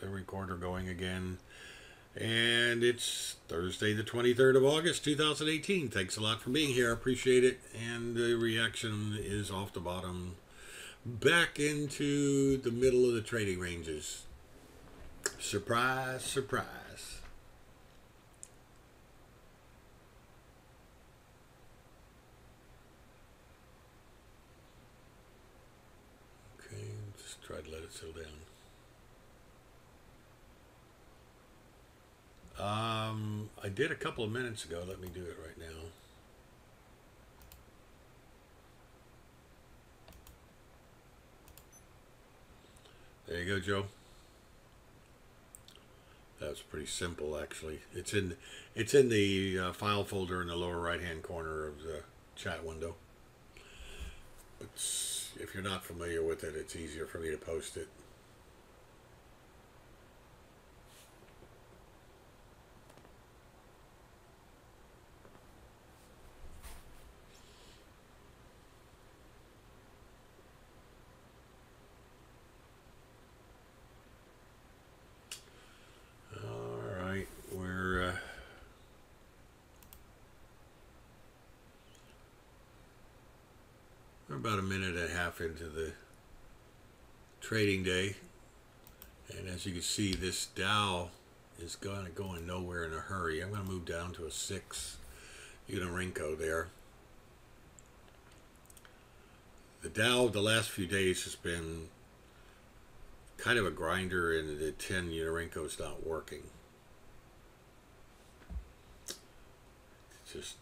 the recorder going again. And it's Thursday, the 23rd of August, 2018. Thanks a lot for being here. I appreciate it. And the reaction is off the bottom, back into the middle of the trading ranges. Surprise, surprise. Okay, just try to let it settle down. I did a couple of minutes ago. Let me do it right now. There you go, Joe. That's pretty simple, actually. It's in the file folder in the lower right-hand corner of the chat window. If you're not familiar with it, it's easier for me to post it. We're about a minute and a half into the trading day, and as you can see, this Dow is going nowhere in a hurry. I'm going to move down to a 6 Unirenko there. The Dow the last few days has been kind of a grinder, and the 10 Unirenko is not working. It's just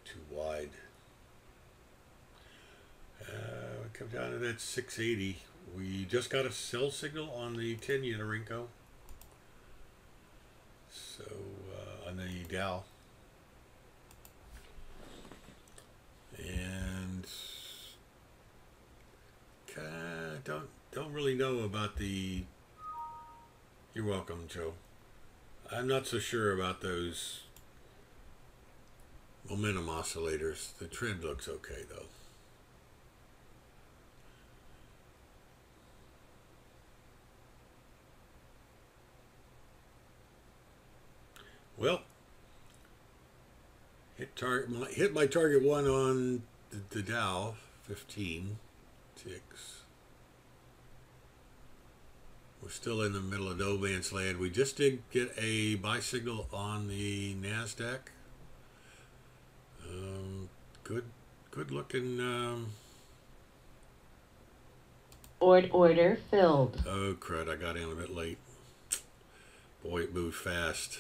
too wide. Come down to that 680. We just got a sell signal on the 10 Unirenko. So on the Dow, and don't really know about the. You're welcome, Joe. I'm not so sure about those momentum oscillators. The trend looks okay though. Well, hit my target one on the Dow, 15 ticks. We're still in the middle of no man's land. We just did get a buy signal on the NASDAQ. Good looking. Order filled. Oh crud! I got in a bit late. Boy, it moved fast.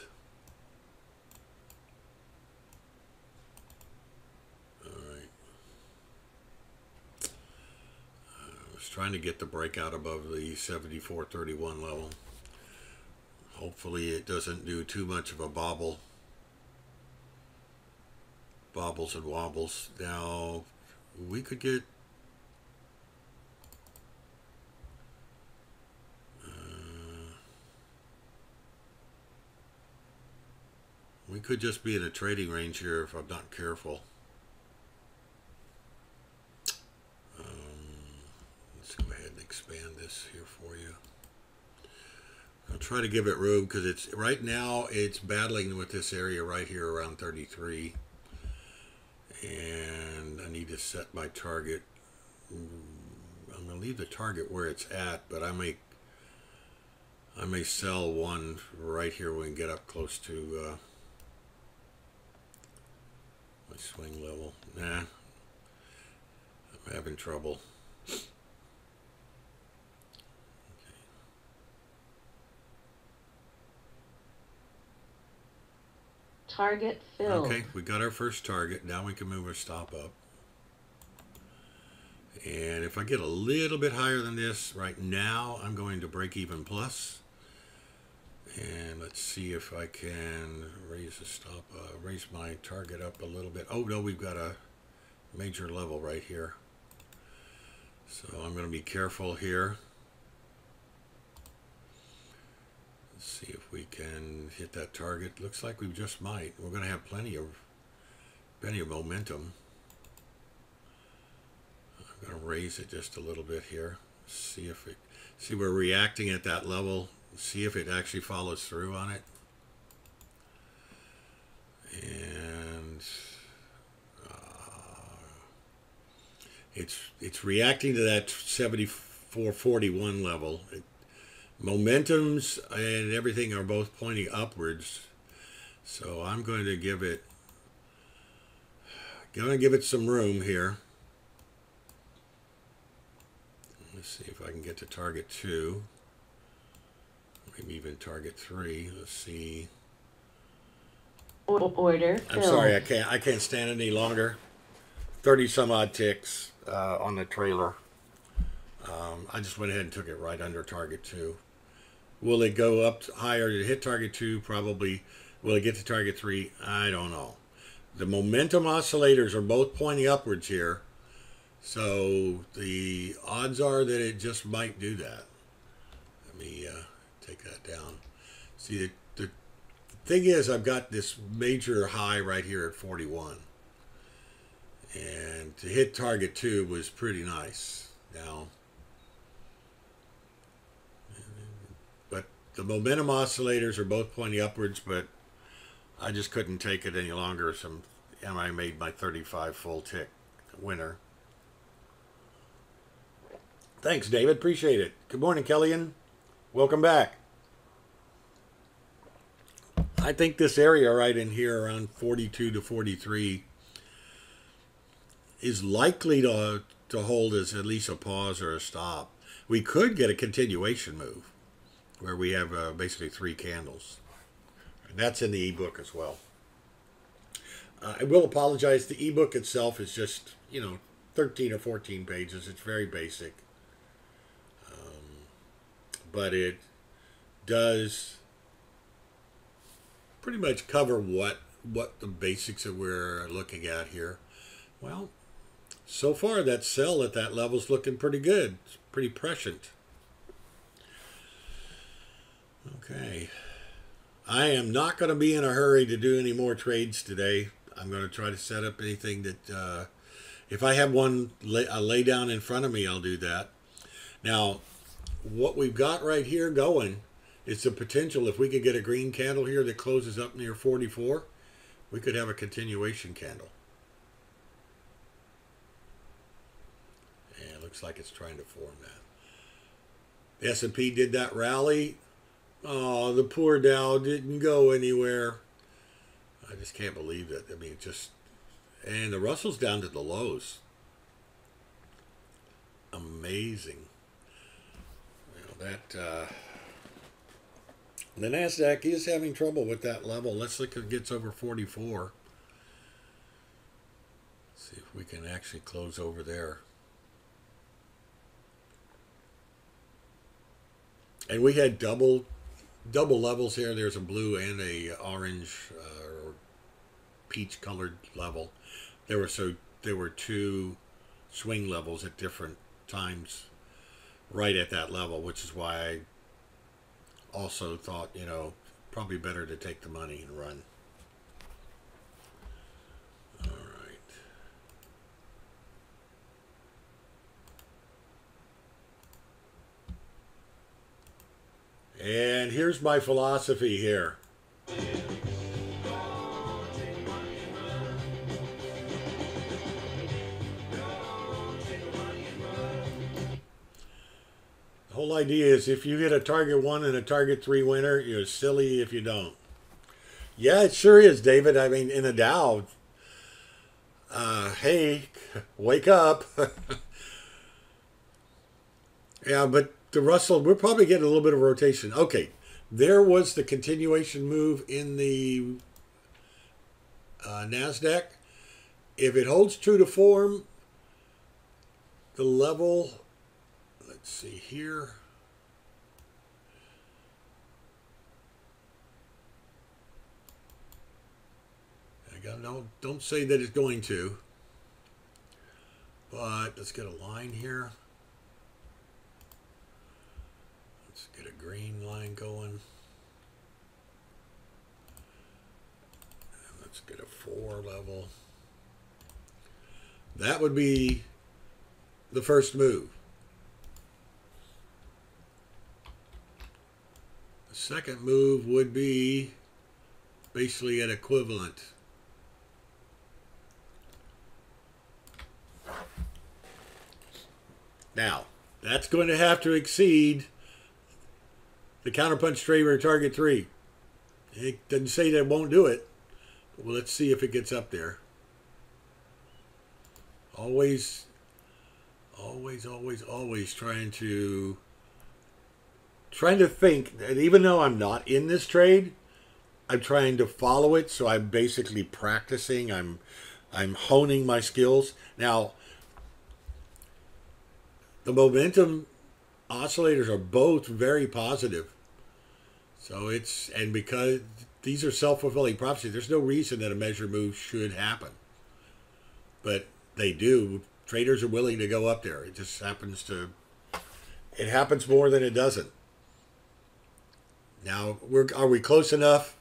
Trying to get the breakout above the 74.31 level. Hopefully it doesn't do too much of a bobbles and wobbles. Now we could get we could just be in a trading range here if I'm not careful. Expand this here for you. I'll try to give it room because it's right now it's battling with this area right here around 33, and I need to set my target. I'm going to leave the target where it's at, but I may sell one right here when we get up close to my swing level. Nah, I'm having trouble. Target filled. Okay, we got our first target. Now we can move our stop up. And if I get a little bit higher than this, right now I'm going to break even plus. And let's see if I can raise the stop, raise my target up a little bit. Oh no, we've got a major level right here. So I'm going to be careful here. Let's see if we can hit that target. Looks like we just might. We're going to have plenty of momentum. I'm going to raise it just a little bit here. see we're reacting at that level. See if it actually follows through on it. And it's reacting to that 74.41 level. Momentums and everything are both pointing upwards. So I'm going to give it some room here. Let's see if I can get to target 2. Maybe even target 3. Let's see. Order filled. I'm sorry, I can't stand it any longer. 30 some odd ticks on the trailer. I just went ahead and took it right under target 2. Will it go up higher to hit target 2? Probably. Will it get to target 3? I don't know. The momentum oscillators are both pointing upwards here. So the odds are that it just might do that. Let me take that down. See, the thing is, I've got this major high right here at 41. And to hit target 2 was pretty nice. Now, but the momentum oscillators are both pointing upwards, but I just couldn't take it any longer. And I made my 35 full tick winner. Thanks, David. Appreciate it. Good morning, Kellyanne. Welcome back. I think this area right in here around 42 to 43 is likely to hold as at least a pause or a stop. We could get a continuation move where we have basically 3 candles. And that's in the ebook as well. I will apologize. The ebook itself is just, 13 or 14 pages. It's very basic. But it does pretty much cover what the basics that we're looking at here. Well, so far that sell at that level is looking pretty good. It's pretty prescient. Okay. I am not going to be in a hurry to do any more trades today. I'm going to try to set up anything that, if I have one lay down in front of me, I'll do that. Now, what we've got right here going is the potential. If we could get a green candle here that closes up near 44, we could have a continuation candle. And it looks like it's trying to form that. The S&P did that rally. Oh, the poor Dow didn't go anywhere. I just can't believe it. I mean, and the Russell's down to the lows. Amazing. The NASDAQ is having trouble with that level. Let's look if it gets over 44. See if we can actually close over there. And we had double levels here. There's a blue and a orange or peach colored level. There were 2 swing levels at different times right at that level, which is why I also thought, probably better to take the money and run. All right. And here's my philosophy here. The whole idea is if you get a target 1 and a target 3 winner, you're silly if you don't. Yeah, it sure is, David. I mean, in a Dow, hey, wake up. Yeah, but the Russell, we're probably getting a little bit of rotation. Okay, there was the continuation move in the NASDAQ. If it holds true to form, the level... Let's see here. Don't say that it's going to. But let's get a line here. Let's get a green line going. And let's get a 4 level. That would be the first move. second move would be basically an equivalent. Now, that's going to have to exceed the counterpunch trade or target 3. It doesn't say that it won't do it. But well, let's see if it gets up there. Always trying to think that even though I'm not in this trade, I'm trying to follow it. So I'm basically practicing. I'm honing my skills. Now, the momentum oscillators are both very positive. So and because these are self-fulfilling prophecies, there's no reason that a measure move should happen. But they do. Traders are willing to go up there. It just happens more than it doesn't. Now, are we close enough?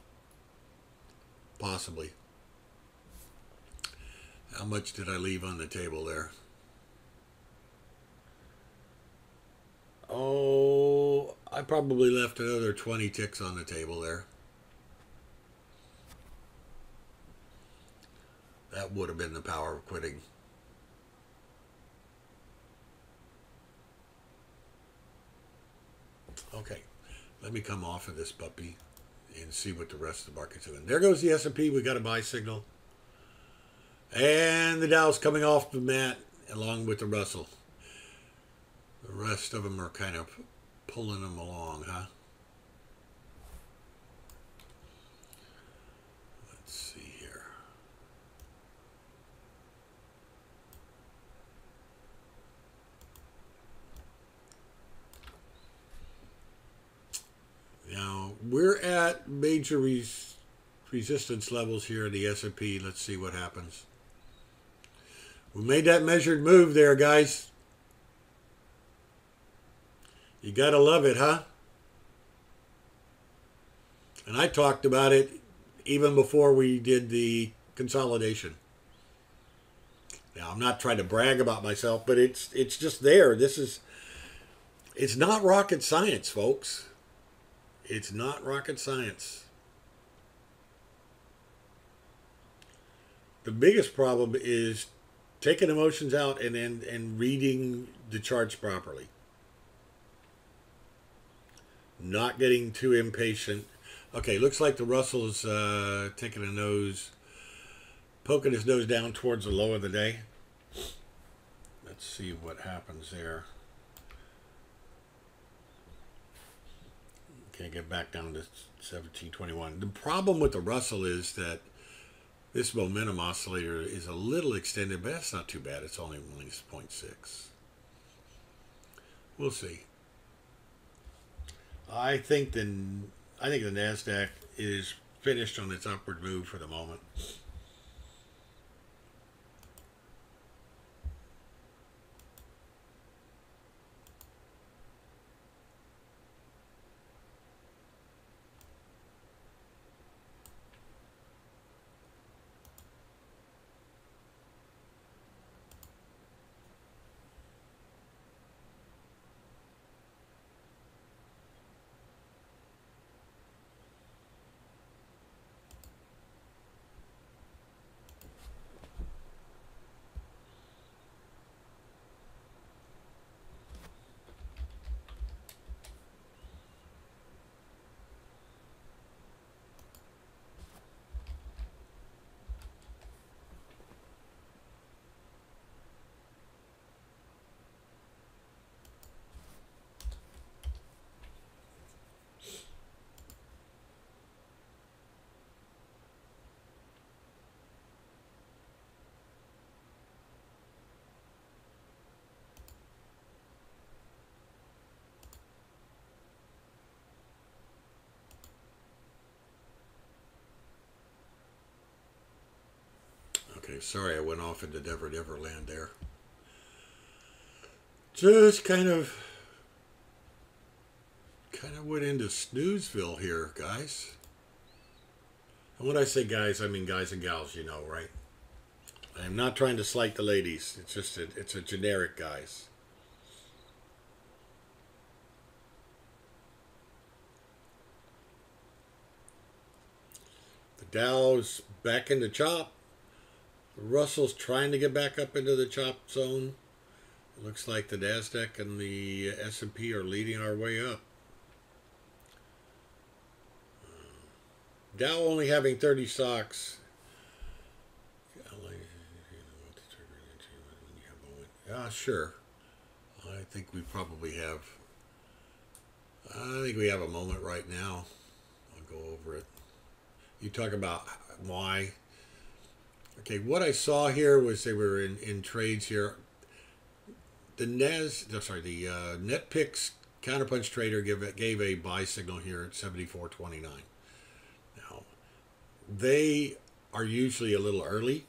Possibly. How much did I leave on the table there? Oh, I probably left another 20 ticks on the table there. That would have been the power of quitting. Okay, let me come off of this puppy and see what the rest of the market's doing. There goes the S&P. We got a buy signal. And the Dow's coming off the mat along with the Russell. The rest of them are kind of pulling them along, huh? Let's see here. Now, we're at major resistance levels here in the S&P. Let's see what happens. We made that measured move there, guys. You got to love it, huh? And I talked about it even before we did the consolidation. Now, I'm not trying to brag about myself, but it's just there. It's not rocket science, folks. It's not rocket science. The biggest problem is taking emotions out and reading the charts properly. Not getting too impatient. Okay, looks like the Russell is taking a nose, poking his nose down towards the low of the day. Let's see what happens there. Okay, get back down to 1721. The problem with the Russell is that this momentum oscillator is a little extended, but that's not too bad. It's only 0.6. We'll see. I think the NASDAQ is finished on its upward move for the moment. Okay, sorry I went off into Never Never Land there. Just kind of went into Snoozeville here, guys. And when I say guys, I mean guys and gals, you know, right? I'm not trying to slight the ladies. It's just it's a generic guys. Dow's back in the chop. Russell's trying to get back up into the chop zone. It looks like the Nasdaq and the S&P are leading our way up. Dow only having 30 stocks. Sure. I think we have a moment right now. I'll go over it. You talk about why. Okay, what I saw here was they were in trades here. The NetPicks Counterpunch Trader gave a buy signal here at 74.29. Now, they are usually a little earlier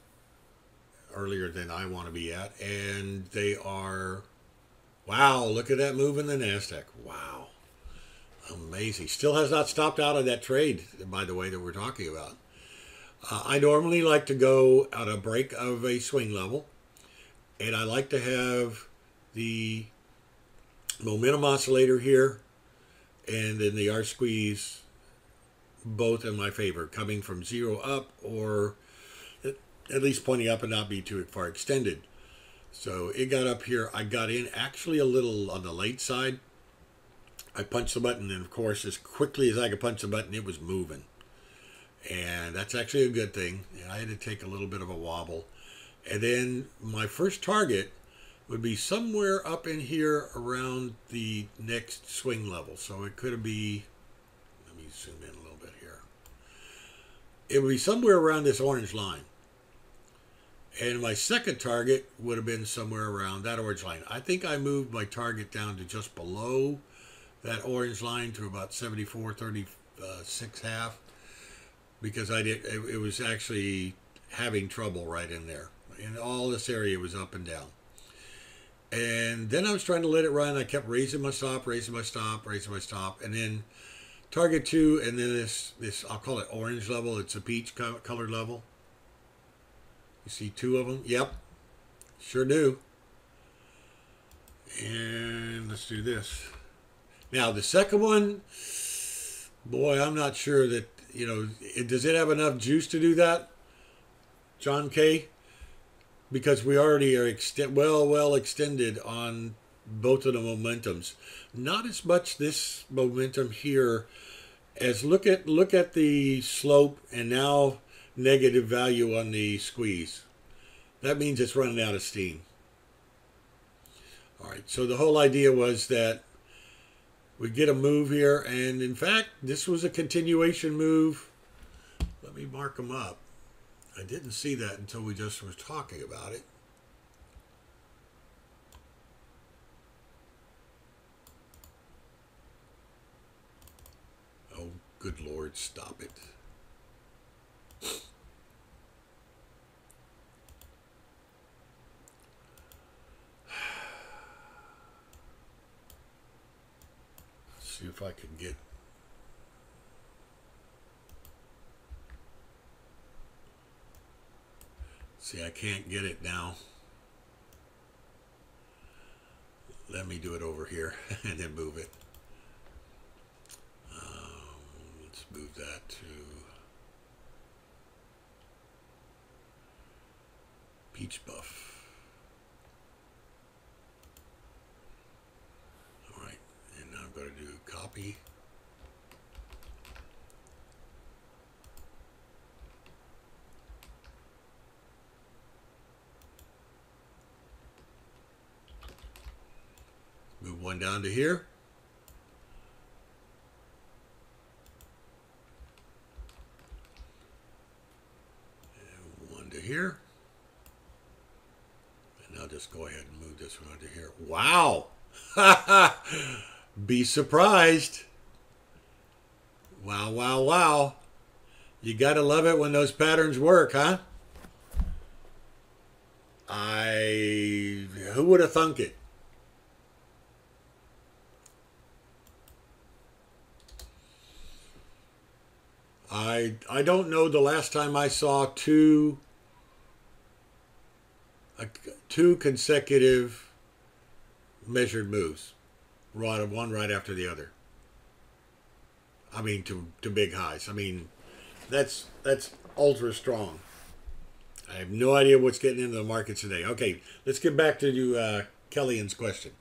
than I want to be at, and they are, wow, look at that move in the Nasdaq. Wow, amazing. Still has not stopped out of that trade, by the way, that we're talking about. I normally like to go at a break of a swing level, and I like to have the momentum oscillator here and then the R squeeze both in my favor, coming from zero up or at least pointing up and not be too far extended. So it got up here. I got in actually a little on the late side. I punched the button, and of course, as quickly as I could punch the button, it was moving. And that's actually a good thing. I had to take a little bit of a wobble. And then my first target would be somewhere up in here around the next swing level. So it could be, let me zoom in a little bit here. It would be somewhere around this orange line. And my second target would have been somewhere around that orange line. I think I moved my target down to just below that orange line to about 74.36 half. Because it was actually having trouble right in there. In all this area was up and down. And then I was trying to let it run. I kept raising my stop, raising my stop, raising my stop. And then target 2, and then this I'll call it orange level. It's a peach colored level. You see 2 of them? Yep. Sure do. And let's do this. Now the second one, boy, I'm not sure that, does it have enough juice to do that, John K? Because we already are well extended on both of the momentums. Not as much this momentum here as look at the slope and now negative value on the squeeze. That means it's running out of steam. All right, so the whole idea was that we get a move here, and in fact, this was a continuation move. Let me mark them up. I didn't see that until we just were talking about it. Oh, good Lord, stop it. See if I can get. See, I can't get it now. Let me do it over here and then move it. Let's move that to Peach Buff. I'm going to do copy. Move one down to here. And one to here. And I'll just go ahead and move this one to here. Wow! Be surprised. Wow, wow, wow. You got to love it when those patterns work, huh? Who would have thunk it? I don't know the last time I saw two consecutive measured moves. One right after the other. I mean, to big highs. I mean, that's ultra strong. I have no idea what's getting into the markets today. Okay, let's get back to Kellyan's question.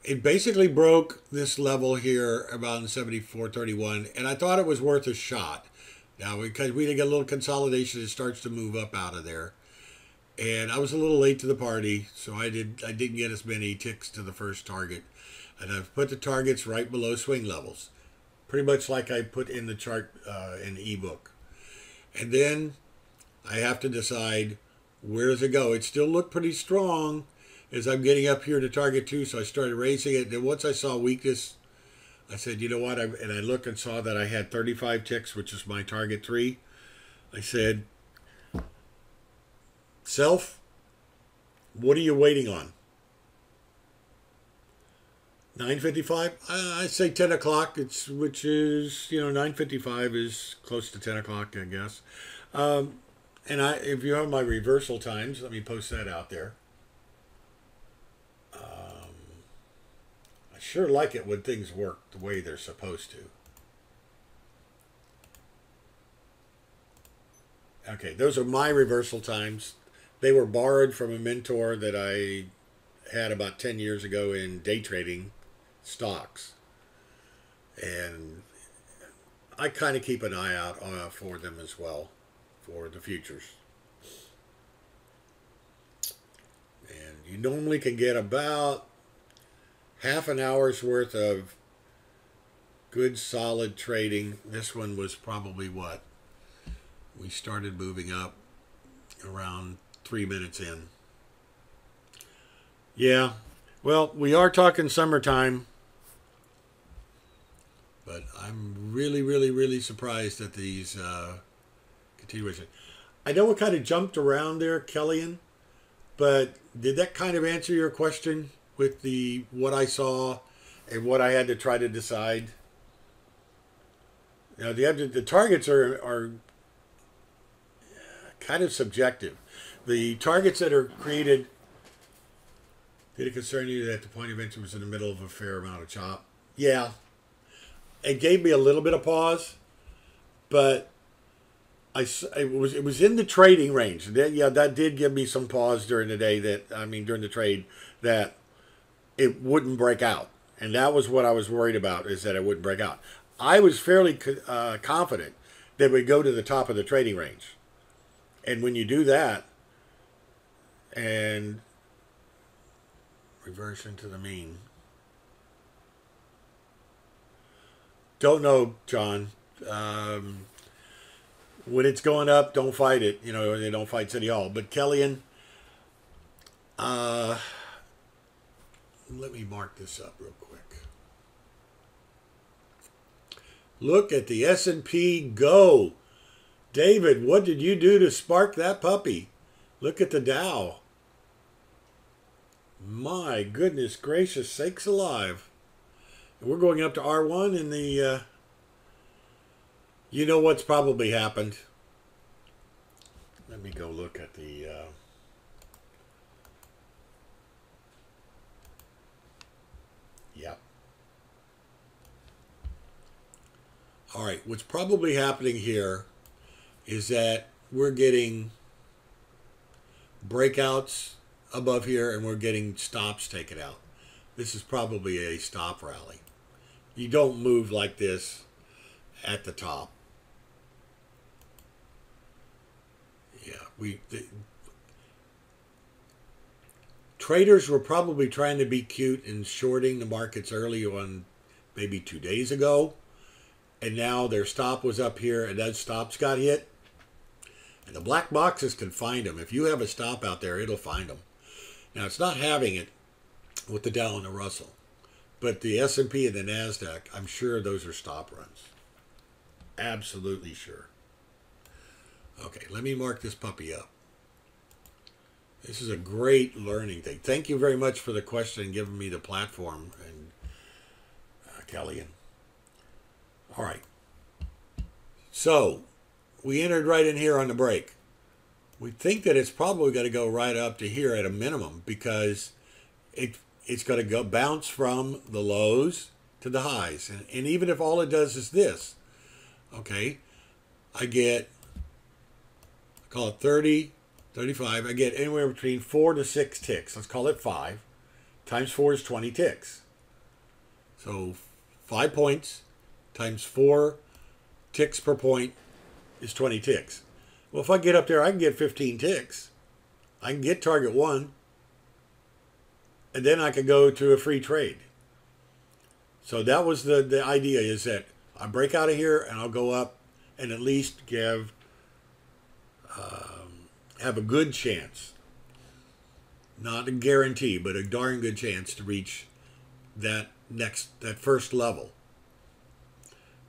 It basically broke this level here about in 74.31, and I thought it was worth a shot. Now, because we did get a little consolidation, it starts to move up out of there. And I was a little late to the party, so I didn't get as many ticks to the first target. And I've put the targets right below swing levels, pretty much like I put in the chart in the ebook. And then I have to decide, where does it go? It still looked pretty strong as I'm getting up here to target 2, so I started raising it. Then once I saw weakness, I said, you know what? And I looked and saw that I had 35 ticks, which is my target 3. I said, self, what are you waiting on? 9:55? I say 10 o'clock, which is, 9:55 is close to 10 o'clock, I guess. And if you have my reversal times, let me post that out there. I sure like it when things work the way they're supposed to. Okay, those are my reversal times. They were borrowed from a mentor that I had about 10 years ago in day trading stocks. And I kind of keep an eye out for them as well, for the futures. And you normally can get about half an hour's worth of good solid trading. This one was probably what? We started moving up around 3 minutes in. Yeah, well, we are talking summertime, but I'm really, really, really surprised at these continuation. I know it kind of jumped around there, Kellyan, but did that kind of answer your question with what I saw and what I had to try to decide? Now, the targets are kind of subjective. The targets that are created, did it concern you that the point of entry was in the middle of a fair amount of chop? Yeah. It gave me a little bit of pause, but it was in the trading range. That did give me some pause during the day, during the trade, that it wouldn't break out. And that was what I was worried about, is that it wouldn't break out. I was fairly confident that it would go to the top of the trading range. And when you do that, and reversion to the mean. Don't know, John. When it's going up, don't fight it. They don't fight City Hall. But Kellyan, let me mark this up real quick. Look at the S&P go. David, what did you do to spark that puppy? Look at the Dow. My goodness gracious sakes alive. And we're going up to R1 in the... you know what's probably happened. Let me go look at the... Yep. All right, what's probably happening here is that we're getting breakouts above here and we're getting stops taken out. This is probably a stop rally. You don't move like this at the top. Yeah, traders were probably trying to be cute and shorting the markets early on, maybe 2 days ago. And now their stop was up here and that stops got hit. And the black boxes can find them. If you have a stop out there, it'll find them. Now, it's not having it with the Dow and the Russell. But the S&P and the NASDAQ, I'm sure those are stop runs. Absolutely sure. Okay, let me mark this puppy up. This is a great learning thing. Thank you very much for the question and giving me the platform, and Kellyan. All right. So, we entered right in here on the break. We think that it's probably going to go right up to here at a minimum, because it's going to go bounce from the lows to the highs. And even if all it does is this, okay, I get Call it 30, 35. I get anywhere between 4 to 6 ticks. Let's call it 5. Times 4 is 20 ticks. So 5 points times 4 ticks per point is 20 ticks. Well, if I get up there, I can get 15 ticks. I can get target 1. And then I can go to a free trade. So that was the idea, is that I break out of here and I'll go up and at least have a good chance. Not a guarantee, but a darn good chance to reach that first level.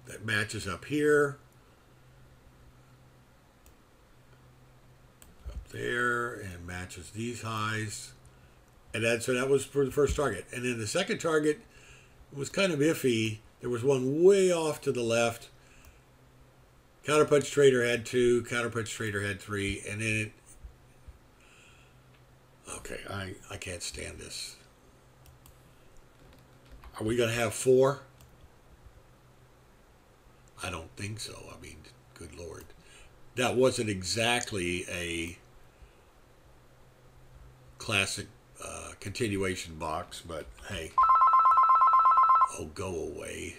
That matches up here. Up there, and matches these highs. And so that was for the first target. And then the second target was kind of iffy. There was one way off to the left. Counterpunch Trader had 2. Counterpunch Trader had 3. And then it... Okay, I can't stand this. Are we going to have 4? I don't think so. I mean, good Lord. That wasn't exactly a classic continuation box, but hey. Oh, go away.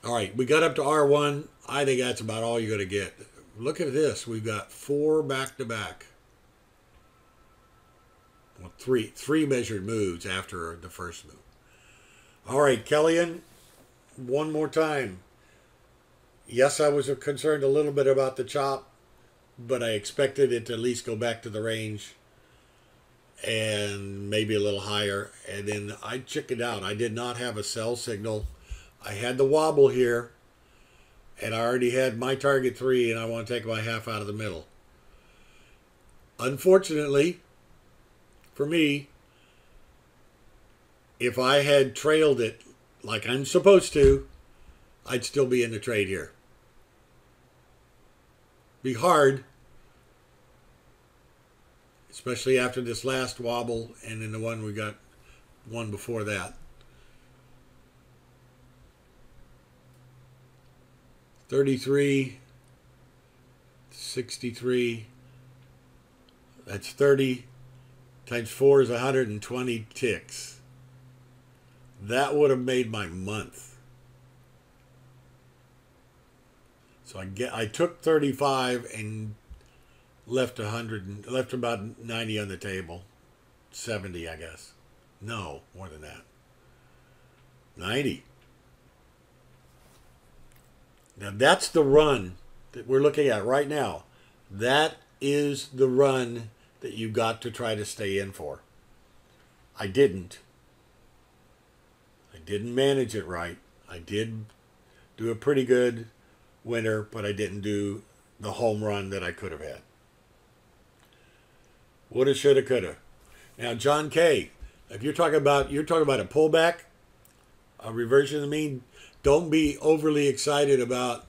All right, we got up to R1. I think that's about all you're going to get. Look at this. We've got 4 back-to-back. Well, three measured moves after the first move. All right, Kellyanne, one more time. Yes, I was concerned a little bit about the chop, but I expected it to at least go back to the range and maybe a little higher. And then I chickened out. I did not have a sell signal. I had the wobble here, and I already had my target 3, and I want to take my half out of the middle. Unfortunately, for me, if I had trailed it like I'm supposed to, I'd still be in the trade here. Be hard, especially after this last wobble and then the one we got one before that. 33, 63, that's 30 times 4 is 120 ticks. That would have made my month. So I took 35 and left about 90 on the table. 70, I guess. No, more than that. 90. Now that's the run that we're looking at right now. That is the run that you got to try to stay in for. I didn't. I didn't manage it right. I did do a pretty good winner, but I didn't do the home run that I could have had. Woulda, shoulda, coulda. Now, John K., if you're talking about a pullback, a reversion of the mean, don't be overly excited about,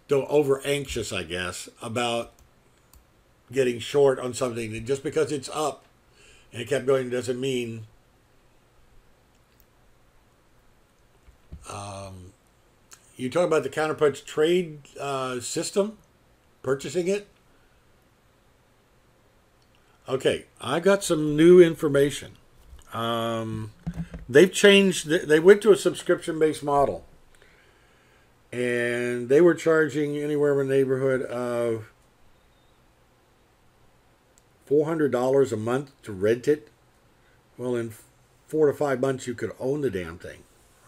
don't over anxious, I guess, about getting short on something. And just because it's up and it kept going doesn't mean you talk about the counterpunch trade system, purchasing it. Okay, I got some new information. They've changed. They went to a subscription-based model, and they were charging anywhere in the neighborhood of $400 a month to rent it. Well, in 4 to 5 months, you could own the damn thing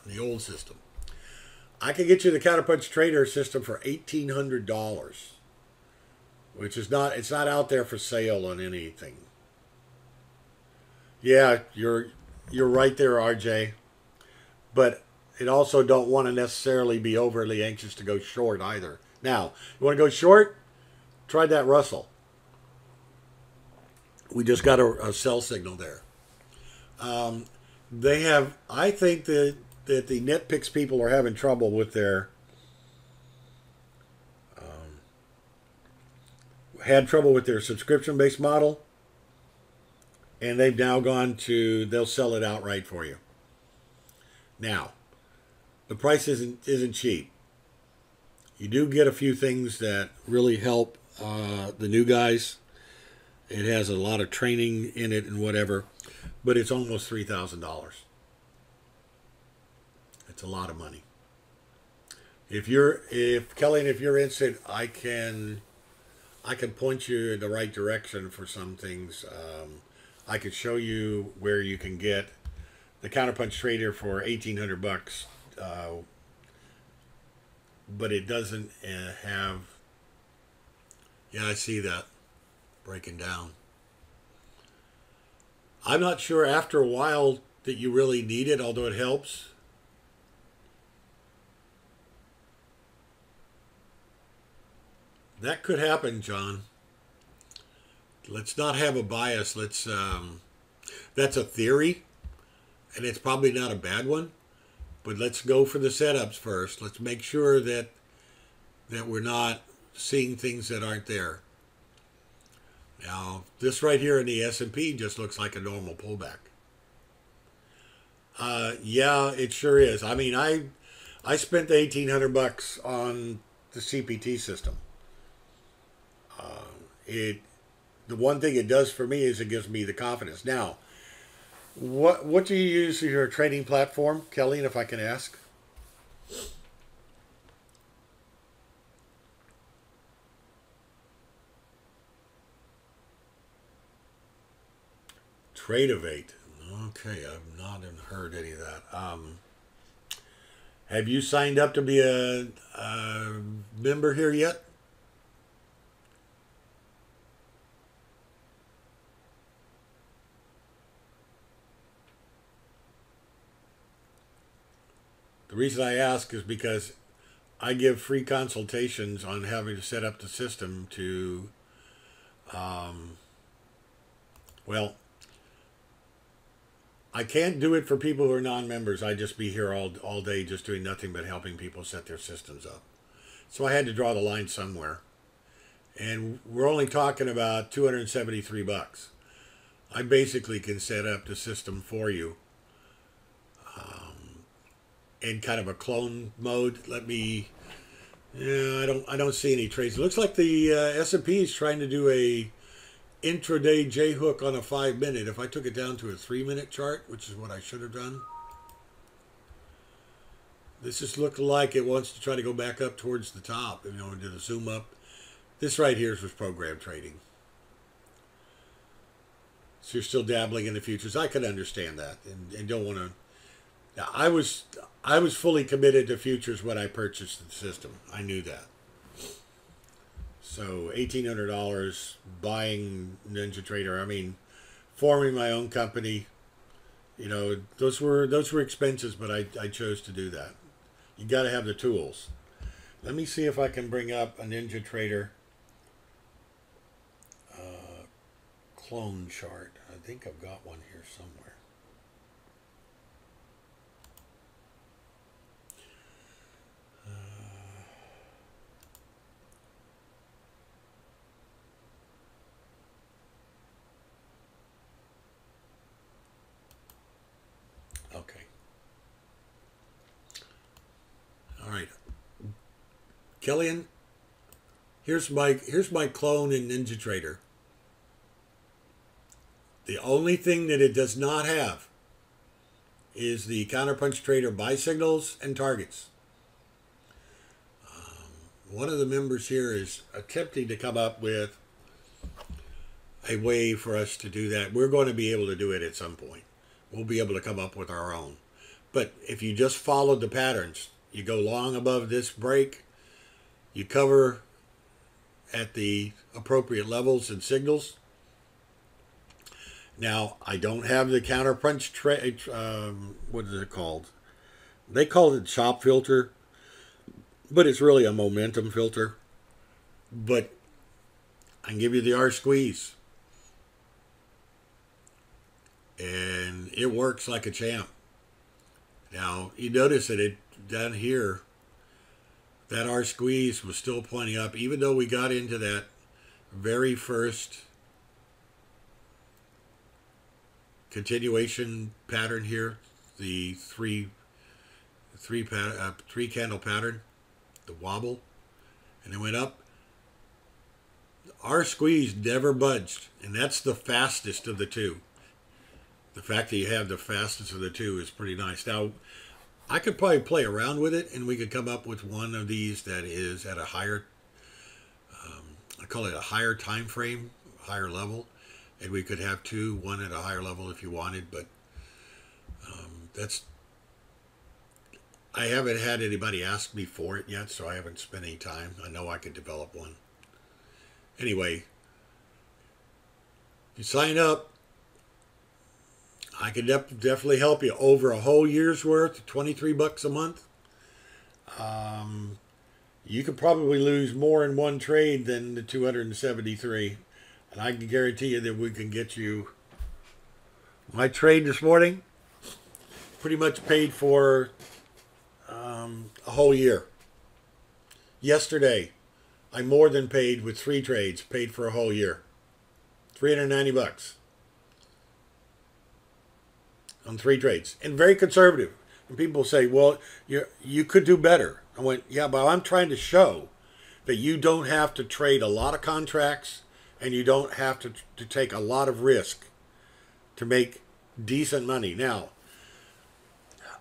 on the old system. I could get you the Counterpunch Trader system for $1,800, which is not, it's not out there for sale on anything. Yeah, you're right there, RJ. But it also don't want to necessarily be overly anxious to go short either. Now, you want to go short? Try that Russell. We just got a sell signal there. They have, I think that the NetPicks people are having trouble with their, had trouble with their subscription-based model, and they've now gone to, they'll sell it outright for you. Now, the price isn't cheap. You do get a few things that really help the new guys. It has a lot of training in it and whatever, but it's almost $3,000. It's a lot of money. If Kelly, if you're interested, I can point you in the right direction for some things. I could show you where you can get the counterpunch trader for $1,800, but it doesn't have. Yeah, I see that breaking down. I'm not sure after a while that you really need it, although it helps. That could happen, John. Let's not have a bias. That's a theory, and it's probably not a bad one. But let's go for the setups first. Let's make sure that we're not seeing things that aren't there. Now, this right here in the S&P just looks like a normal pullback. Yeah, it sure is. I mean, I spent the $1,800 on the CPT system. The one thing it does for me is it gives me the confidence. Now, what do you use as your trading platform, Kelly? And if I can ask. Tradeovate. Okay, I've not heard any of that. Have you signed up to be a member here yet? The reason I ask is because I give free consultations on having to set up the system to, well, I can't do it for people who are non-members. I'd just be here all day just doing nothing but helping people set their systems up. So I had to draw the line somewhere. And we're only talking about $273. I basically can set up the system for you in kind of a clone mode. I don't see any trades. It looks like the S&P is trying to do a intraday J hook on a 5-minute. If I took it down to a 3-minute chart, which is what I should have done, this just looked like it wants to try to go back up towards the top, do the zoom up. This right here was program trading. So you're still dabbling in the futures. I could understand that and don't want to. I was fully committed to futures when I purchased the system. I knew that. So $1,800 buying Ninja Trader. I mean, forming my own company. Those were expenses, but I chose to do that. You got to have the tools. Let me see if I can bring up a Ninja Trader clone chart. I think I've got one here somewhere. Okay. All right. Kellyanne, here's my clone in Ninja Trader. The only thing that it does not have is the counterpunch trader buy signals and targets. One of the members here is attempting to come up with a way for us to do that. We're going to be able to do it at some point. We'll be able to come up with our own. But if you just followed the patterns, you go long above this break, you cover at the appropriate levels and signals. Now, I don't have the counterpunch trade. What is it called? They call it chop filter, but it's really a momentum filter. But I can give you the R squeeze, and it works like a champ. Now, you notice that it down here, that R squeeze was still pointing up, even though we got into that very first continuation pattern here, the 3 three candle pattern, the wobble, and it went up. Our squeeze never budged, and that's the fastest of the two. The fact that you have the fastest of the two is pretty nice. Now, I could probably play around with it, and we could come up with one of these that is at a higher, I call it a higher time frame, higher level, and we could have two, one at a higher level if you wanted, but that's, I haven't had anybody ask me for it yet, so I haven't spent any time. I know I could develop one. Anyway, you sign up, I could definitely help you over a whole year's worth, $23 a month. You could probably lose more in one trade than the 273. And I can guarantee you that we can get you. My trade this morning pretty much paid for a whole year. Yesterday, I more than paid with 3 trades, paid for a whole year. $390 on 3 trades, and very conservative. And people say, well, you could do better. I went, yeah, but I'm trying to show that you don't have to trade a lot of contracts and you don't have to take a lot of risk to make decent money. Now,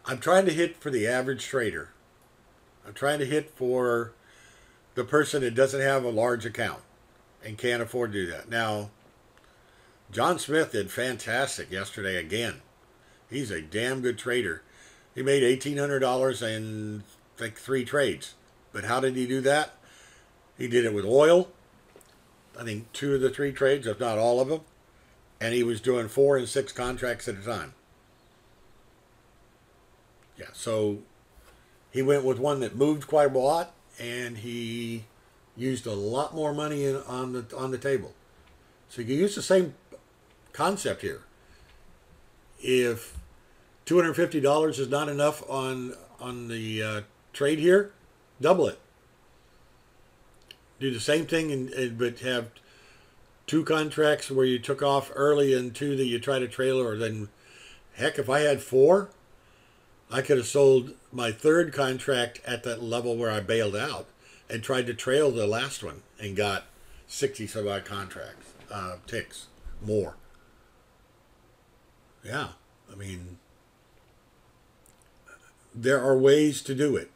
I'm trying to hit for the average trader. I'm trying to hit for the person that doesn't have a large account and can't afford to do that. Now, John Smith did fantastic yesterday again. He's a damn good trader. He made $1,800 in like 3 trades. But how did he do that? He did it with oil. I think 2 of the 3 trades, if not all of them. And he was doing 4 and 6 contracts at a time. Yeah, so he went with one that moved quite a lot, and he used a lot more money on the table. So you can use the same concept here. If $250 is not enough on the trade here, double it. Do the same thing, but have 2 contracts where you took off early and 2 that you try to trail, or then, heck, if I had 4, I could have sold my 3rd contract at that level where I bailed out and tried to trail the last one and got 60 some odd contracts, ticks, more. Yeah, I mean, there are ways to do it.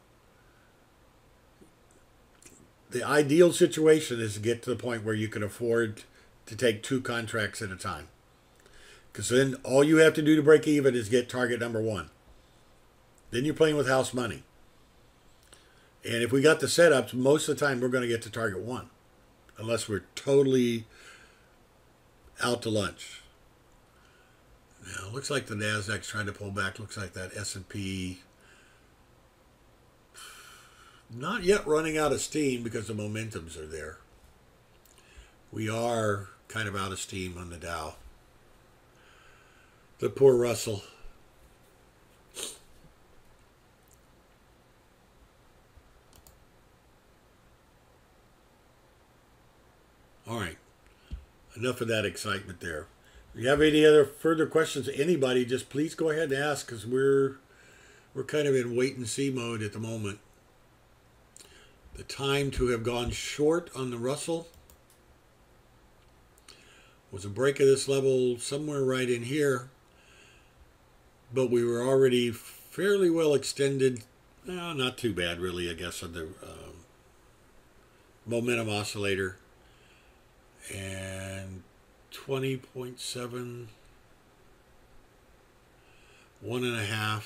The ideal situation is to get to the point where you can afford to take 2 contracts at a time. Because then all you have to do to break even is get target number 1. Then you're playing with house money. And if we got the setups, most of the time we're going to get to target 1. Unless we're totally out to lunch. Now, looks like the NASDAQ's trying to pull back. Looks like that S&P not yet running out of steam because the momentums are there. We are kind of out of steam on the Dow. The poor Russell. All right. Enough of that excitement there. If you have any other further questions to anybody, just please go ahead and ask, because we're kind of in wait and see mode at the moment. The time to have gone short on the Russell was a break of this level somewhere right in here, but we were already fairly well extended. Not too bad really, I guess, on the momentum oscillator. And 20.7, 1.5.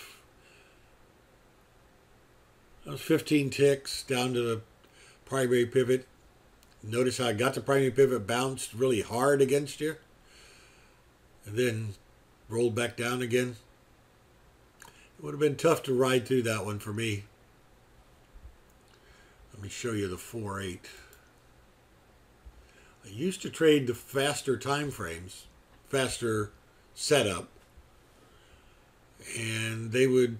That was 15 ticks down to the primary pivot. Notice how I got the primary pivot, bounced really hard against you, and then rolled back down again. It would have been tough to ride through that one for me. Let me show you the 4-8. I used to trade the faster time frames, faster setup, and they would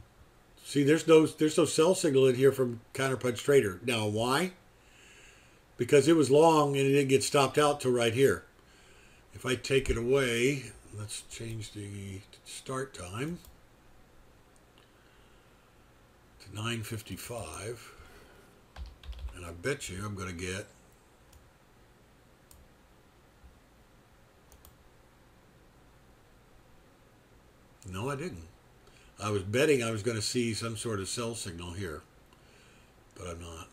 see there's no sell signal in here from Counterpunch Trader. Now why? Because it was long and it didn't get stopped out till right here. If I take it away, let's change the start time to 955. And I bet you I'm going to get no, I didn't. I was betting I was going to see some sort of sell signal here, but I'm not.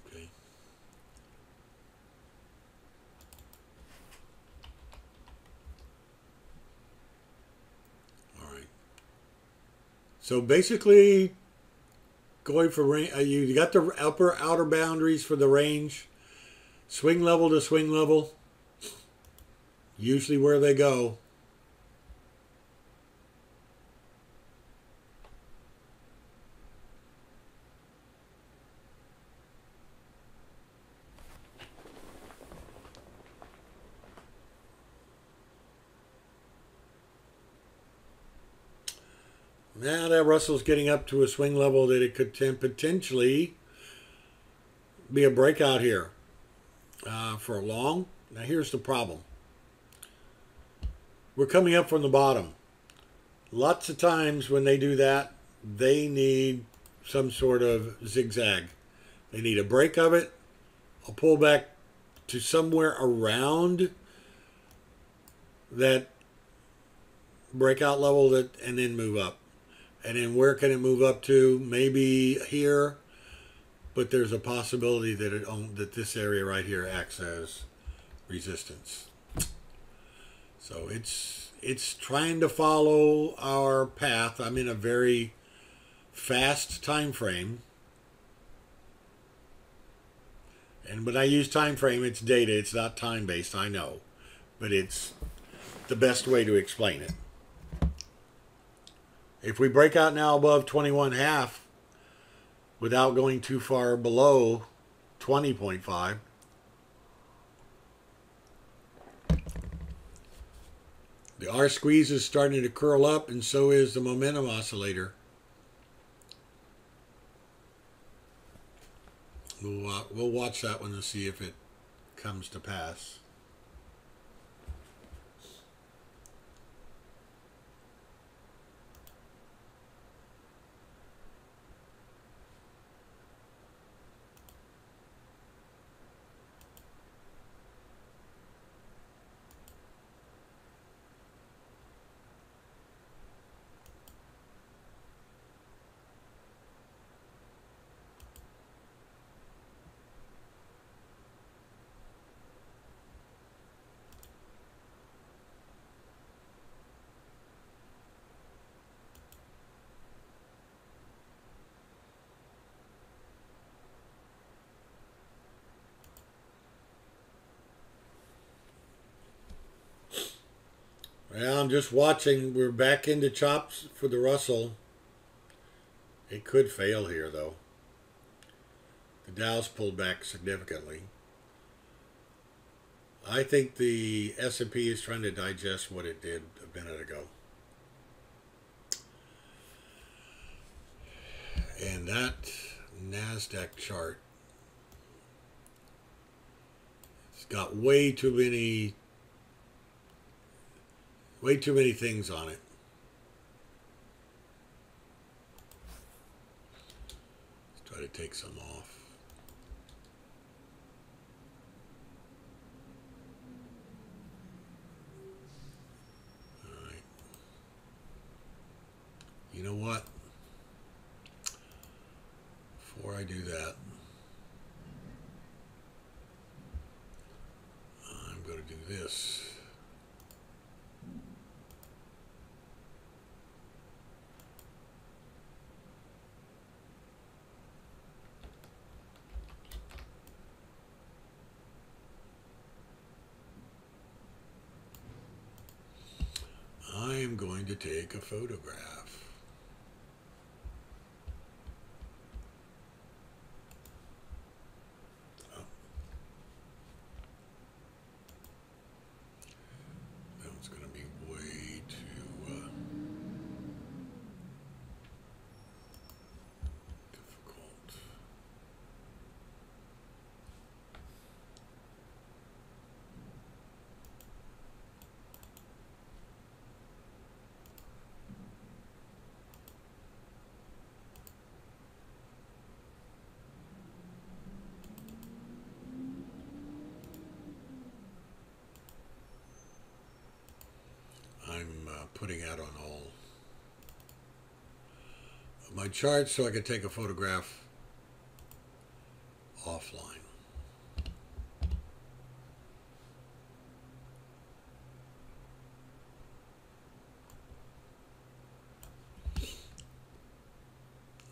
Okay. All right. So basically, going for range, you got the upper outer boundaries for the range, swing level to swing level. Usually where they go. Now that Russell's getting up to a swing level that it could potentially be a breakout here for a long. Now here's the problem. We're coming up from the bottom. Lots of times when they do that, they need some sort of zigzag. They need a break of it, a pullback to somewhere around that breakout level, and then move up. And then where can it move up to? Maybe here, but there's a possibility that that this area right here acts as resistance. So it's trying to follow our path. I'm in a very fast time frame. And when I use time frame, it's data. It's not time based, I know. But it's the best way to explain it. If we break out now above 21.5 without going too far below 20.5, the R squeeze is starting to curl up, and so is the momentum oscillator. We'll watch that one to see if it comes to pass. Well, I'm just watching. We're back into chops for the Russell. It could fail here, though. The Dow's pulled back significantly. I think the S&P is trying to digest what it did a minute ago. And that NASDAQ chart, it's got way too many things on it. Let's try to take some off. All right. You know what? Before I do that, I'm going to do this. I am going to take a photograph. Oh. That one's going to be way too difficult. putting out on all of my charts so I can take a photograph offline.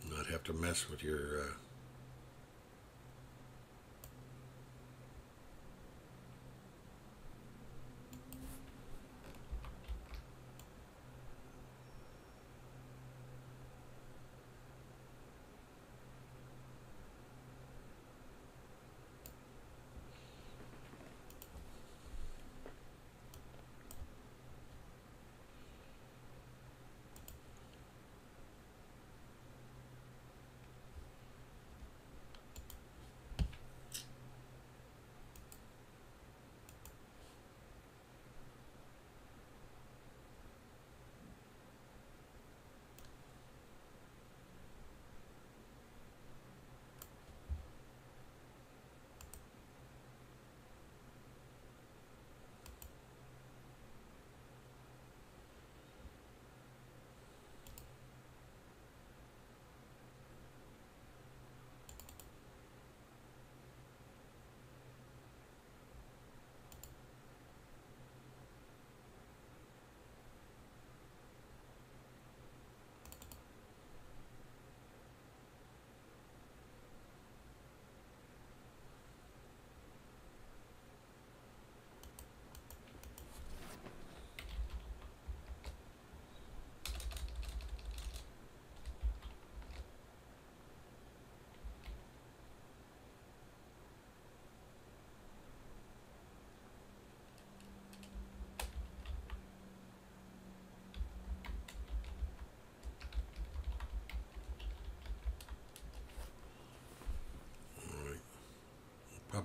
Not have to mess with your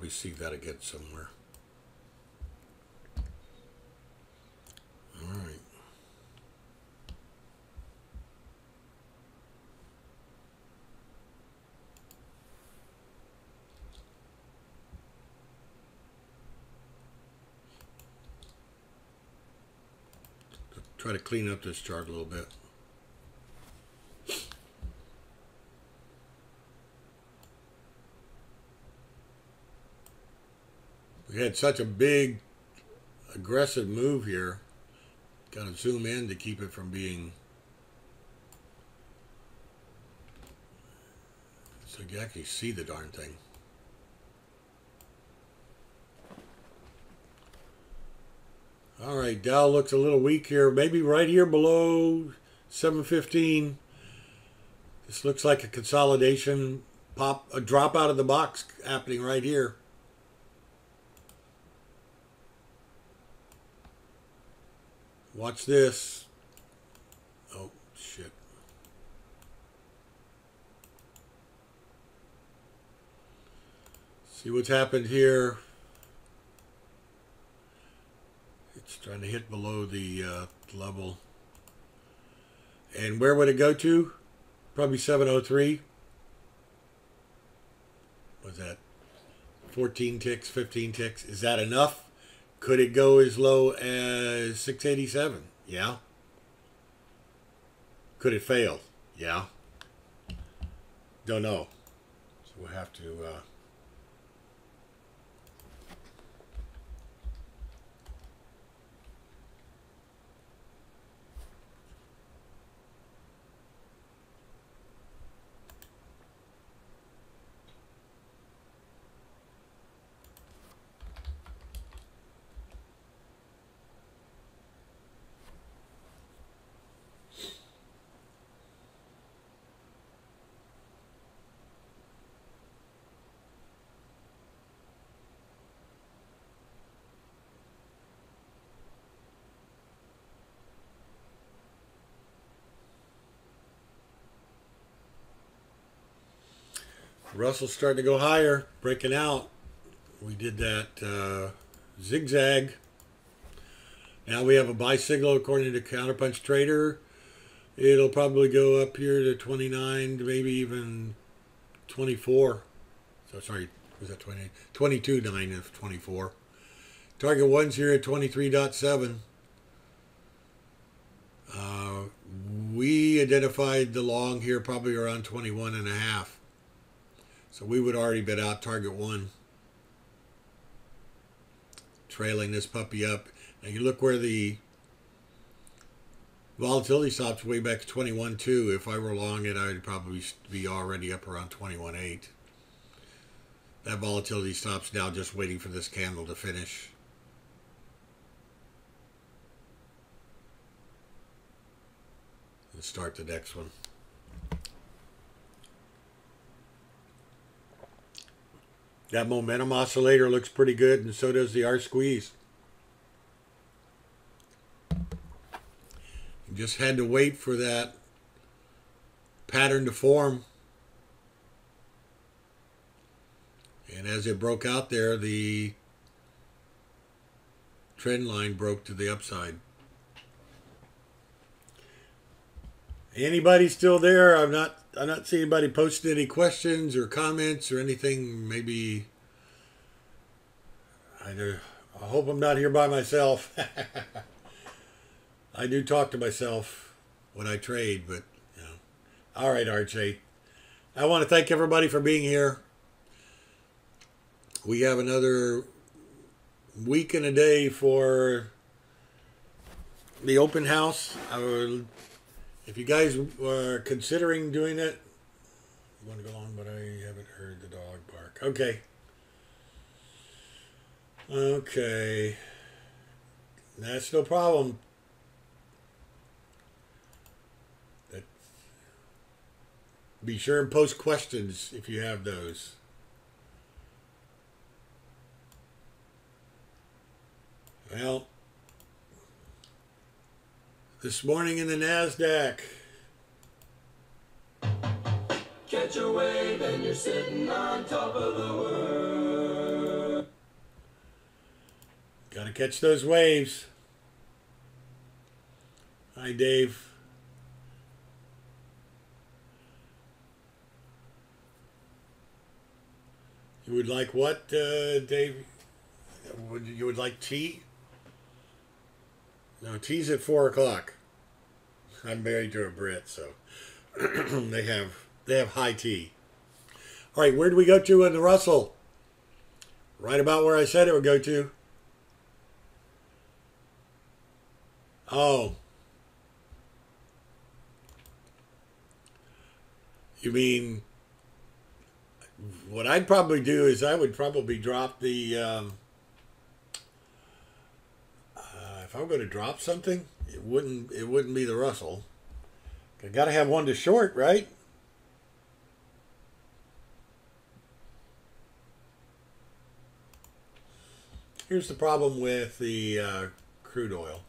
probably see that again somewhere. All right. Try to clean up this chart a little bit. We had such a big, aggressive move here. Got to zoom in to keep it from being... so you actually see the darn thing. All right, Dow looks a little weak here. Maybe right here below 715. This looks like a consolidation pop, a drop out of the box happening right here. Watch this. Oh, shit. See what's happened here. It's trying to hit below the level. And where would it go to? Probably 703. What's that? 14 ticks, 15 ticks. Is that enough? Could it go as low as 687? Yeah. Could it fail? Yeah. Don't know. So we'll have to... Russell's starting to go higher, breaking out. We did that zigzag. Now we have a buy signal according to Counterpunch Trader. It'll probably go up here to 29, maybe even 24. So sorry, was that 28? 22.9 of 24. Target 1's here at 23.7. Uh, we identified the long here probably around 21.5. So we would already bid out target one, trailing this puppy up. Now you look where the volatility stops way back to 21.2. If I were long it, I would probably be already up around 21.8. That volatility stops now, just waiting for this candle to finish. And start the next one. That momentum oscillator looks pretty good, and so does the R squeeze. You just had to wait for that pattern to form. And as it broke out there, the trend line broke to the upside. Anybody still there? I'm not seeing anybody posting any questions or comments or anything. Maybe I hope I'm not here by myself. I do talk to myself when I trade, but you know. All right, RJ. I want to thank everybody for being here. We have another week and a day for the open house. If you guys are considering doing it, I want to go on, but I haven't heard the dog bark. Okay. Okay. That's no problem. Be sure and post questions if you have those. Well, this morning in the NASDAQ. Catch a wave and you're sitting on top of the world. Gotta catch those waves. Hi, Dave. You would like what, Dave? You would like tea? No, tea's at 4 o'clock. I'm married to a Brit, so they have high tea. All right, where do we go to in the Russell? Right about where I said it would go to. Oh. You mean, what I'd probably do is I would probably drop the, if I'm going to drop something, it wouldn't be the Russell. I got to have one to short, right? Here's the problem with the crude oil.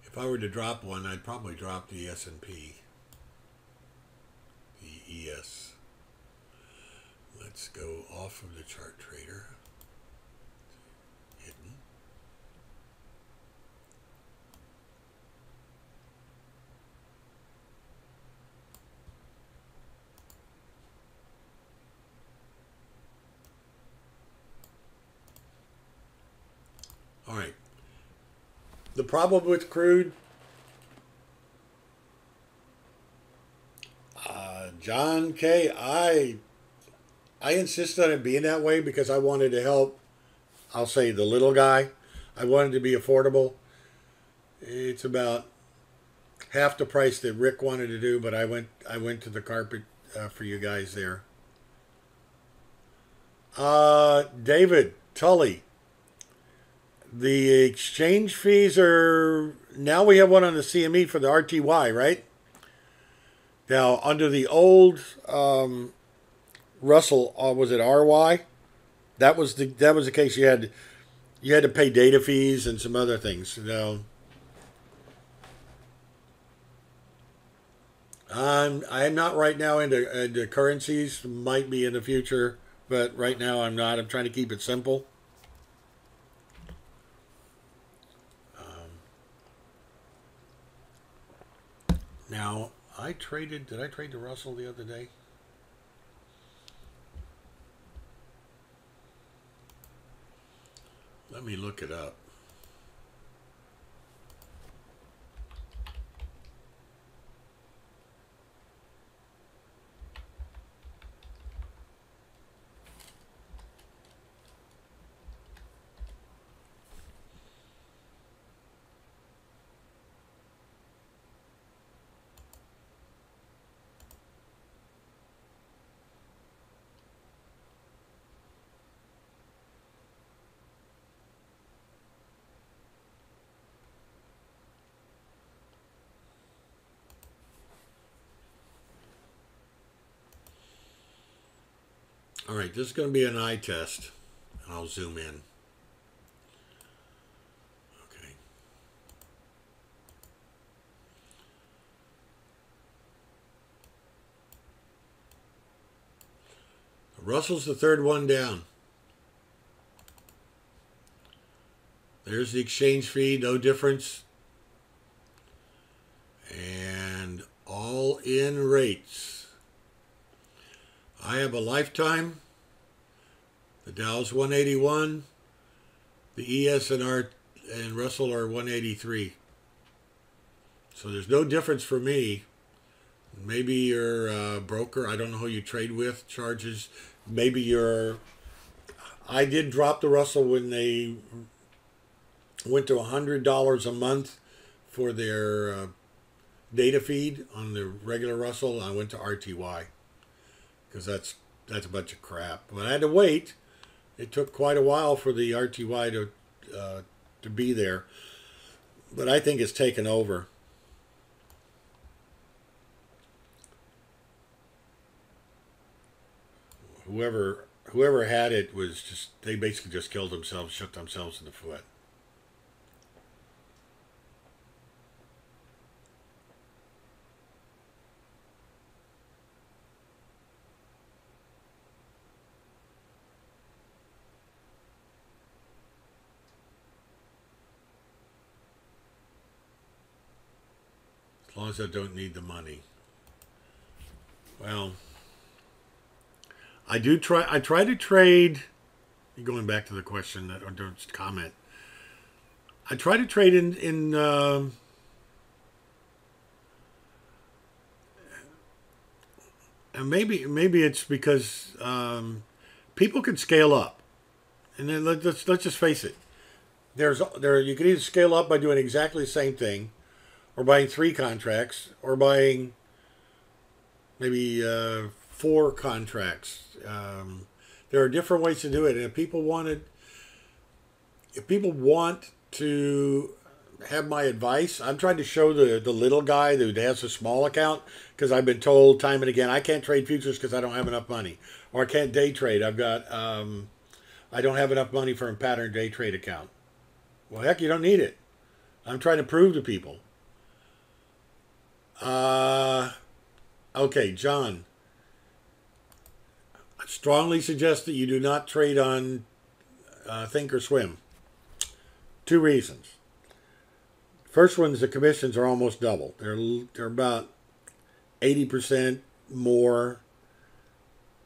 If I were to drop one, I'd probably drop the S&P, the ES. Let's go off of the chart trader. Hidden. All right. The problem with crude, John K., I insist on it being that way because I wanted to help, I'll say, the little guy. I wanted to be affordable. It's about half the price that Rick wanted to do, but I went to the carpet for you guys there. David Tully. The exchange fees are, now we have one on the CME for the RTY, right? Now, under the old Russell, was it RY? That was the case. You had to pay data fees and some other things. Now, I'm not right now into currencies. Might be in the future, but right now I'm not. I'm trying to keep it simple. Now, did I trade the Russell the other day? Let me look it up. All right, this is going to be an eye test. I'll zoom in. Okay. Russell's the third one down. There's the exchange fee, no difference. And all in rates. I have a lifetime. The Dow's 181. The ES and Russell are 183. So there's no difference for me. Maybe your broker, I don't know who you trade with, charges. Maybe your... I did drop the Russell when they went to $100 a month for their data feed on the regular Russell. I went to RTY because that's a bunch of crap. But I had to wait. It took quite a while for the RTY to be there, but I think it's taken over. Whoever had it was just, they basically just killed themselves, shot themselves in the foot. As long as I don't need the money. Well, I try to trade, going back to the question or don't comment. I try to trade in and maybe it's because people can scale up. And then let's just face it. You can either scale up by doing exactly the same thing, or buying 3 contracts, or buying maybe 4 contracts. There are different ways to do it, and if people want to have my advice, I'm trying to show the little guy who has a small account, because I've been told time and again I can't trade futures because I don't have enough money, or I can't day trade. I don't have enough money for a pattern day trade account. Well, heck, you don't need it. I'm trying to prove to people. Okay, John. I strongly suggest that you do not trade on Think or Swim. 2 reasons. First one is the commissions are almost double. They're about 80% more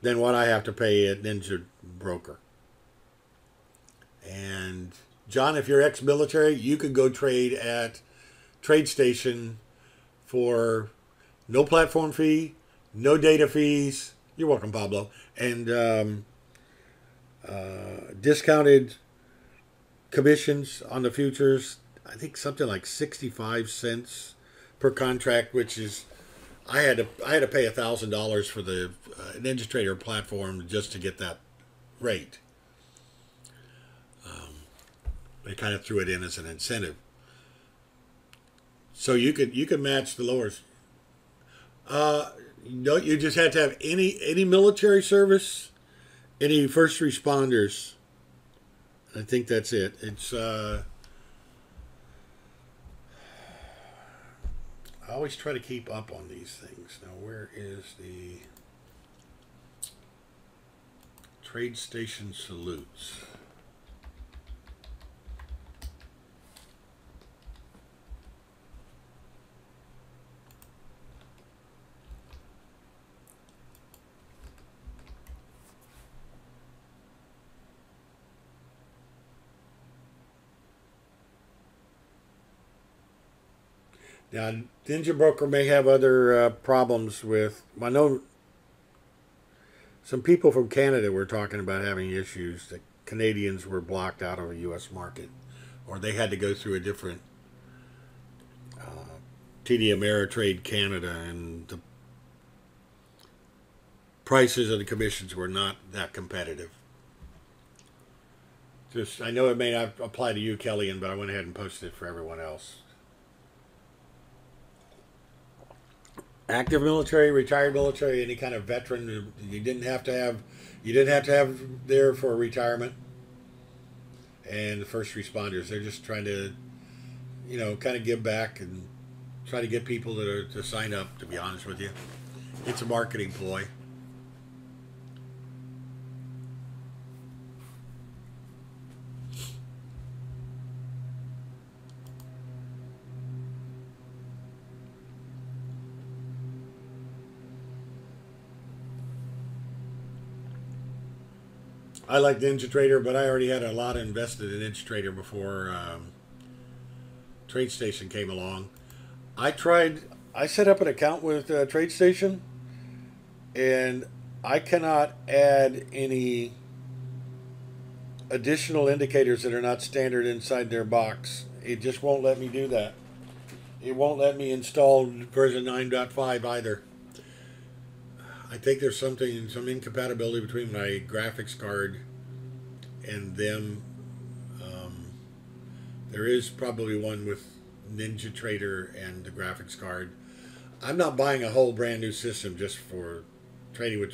than what I have to pay at Ninja Broker. And John, if you're ex-military, you could go trade at TradeStation for no platform fee, no data fees. You're welcome, Pablo. And discounted commissions on the futures. I think something like 65 cents per contract, which is I had to pay $1,000 for the Ninja Trader platform just to get that rate. They kind of threw it in as an incentive. So you could match the lowers. No, you just had to have any military service, any first responders. I think that's it. It's I always try to keep up on these things. Now, where is the TradeStation salutes? Now, Ninja Broker may have other problems with... I know some people from Canada were talking about having issues that Canadians were blocked out of the U.S. market, or they had to go through a different TD Ameritrade Canada, and the prices of the commissions were not that competitive. Just, I know it may not apply to you, Kellyanne, but I went ahead and posted it for everyone else. active military, retired military, any kind of veteran. You didn't have to have there for retirement. And the first responders, they're just trying to, kind of give back and try to get people to sign up. To be honest with you, it's a marketing ploy. I like NinjaTrader, but I already had a lot invested in NinjaTrader before TradeStation came along. I set up an account with TradeStation, and I cannot add any additional indicators that are not standard inside their box. It just won't let me do that. It won't let me install version 9.5 either. I think there's some incompatibility between my graphics card and them. There is probably one with NinjaTrader and the graphics card. I'm not buying a whole brand new system just for trading with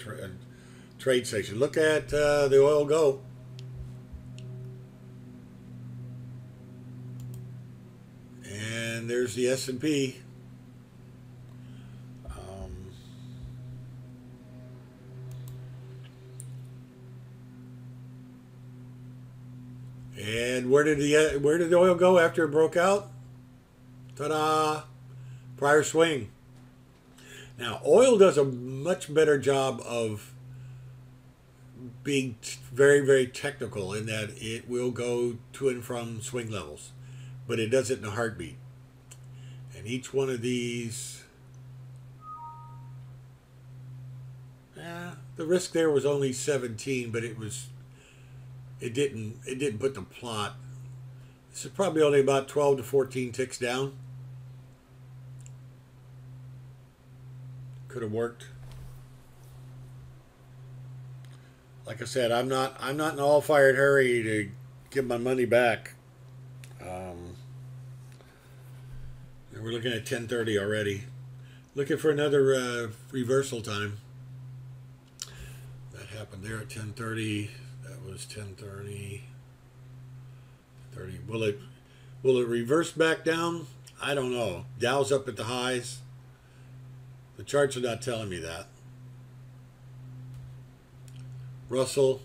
TradeStation. Look at the oil go. And there's the S&P. And where did the oil go after it broke out? Ta-da! Prior swing. Now, oil does a much better job of being very, very technical in that it will go to and from swing levels, but it does it in a heartbeat. And each one of these, the risk there was only 17, but it didn't put the plot. This is probably only about 12 to 14 ticks down. Could have worked. Like I said, I'm not in an all-fired hurry to get my money back. We're looking at 10:30 already. Looking for another reversal time. That happened there at 10:30. That was 10:30. 30. Will it reverse back down? I don't know. Dow's up at the highs. The charts are not telling me that. Russell,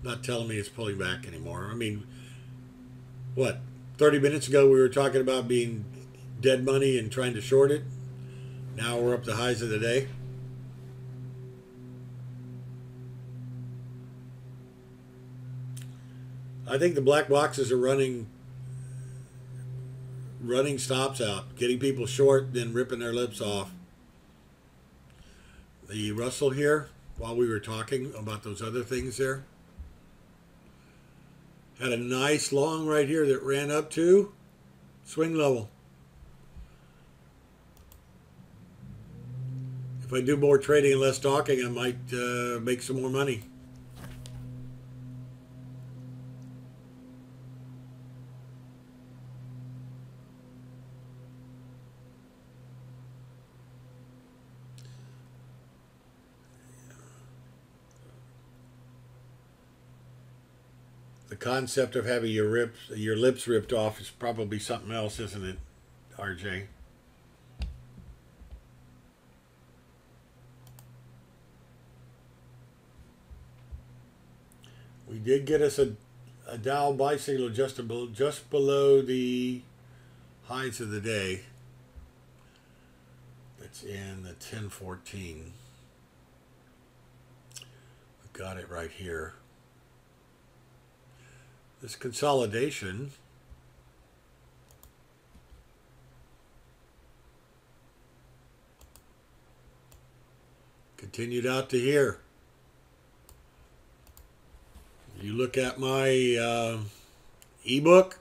not telling me it's pulling back anymore. I mean, what? 30 minutes ago we were talking about being dead money and trying to short it. Now we're up to highs of the day. I think the black boxes are running stops out, getting people short, then ripping their lips off. The Russell here, while we were talking about those other things there, had a nice long right here that ran up to swing level. If I do more trading and less talking, I might make some more money. The concept of having your lips ripped off is probably something else, isn't it, RJ? We did get us a Dow buy signal just below the highs of the day. That's in the 1014. We got it right here. This consolidation continued out to here. You look at my ebook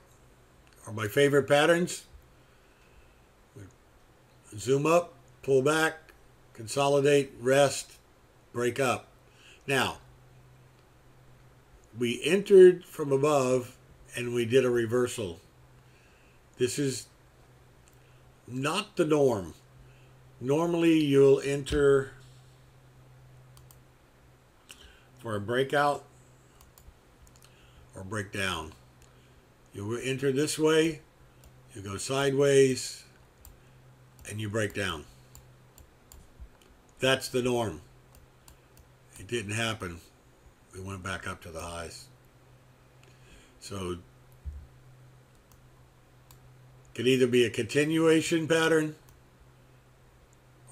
or my favorite patterns, zoom up, pull back, consolidate, rest, break up. Now, we entered from above and we did a reversal. This is not the norm. Normally you'll enter for a breakout or breakdown. You will enter this way, you go sideways, and you break down. That's the norm. It didn't happen. We went back up to the highs. So it could either be a continuation pattern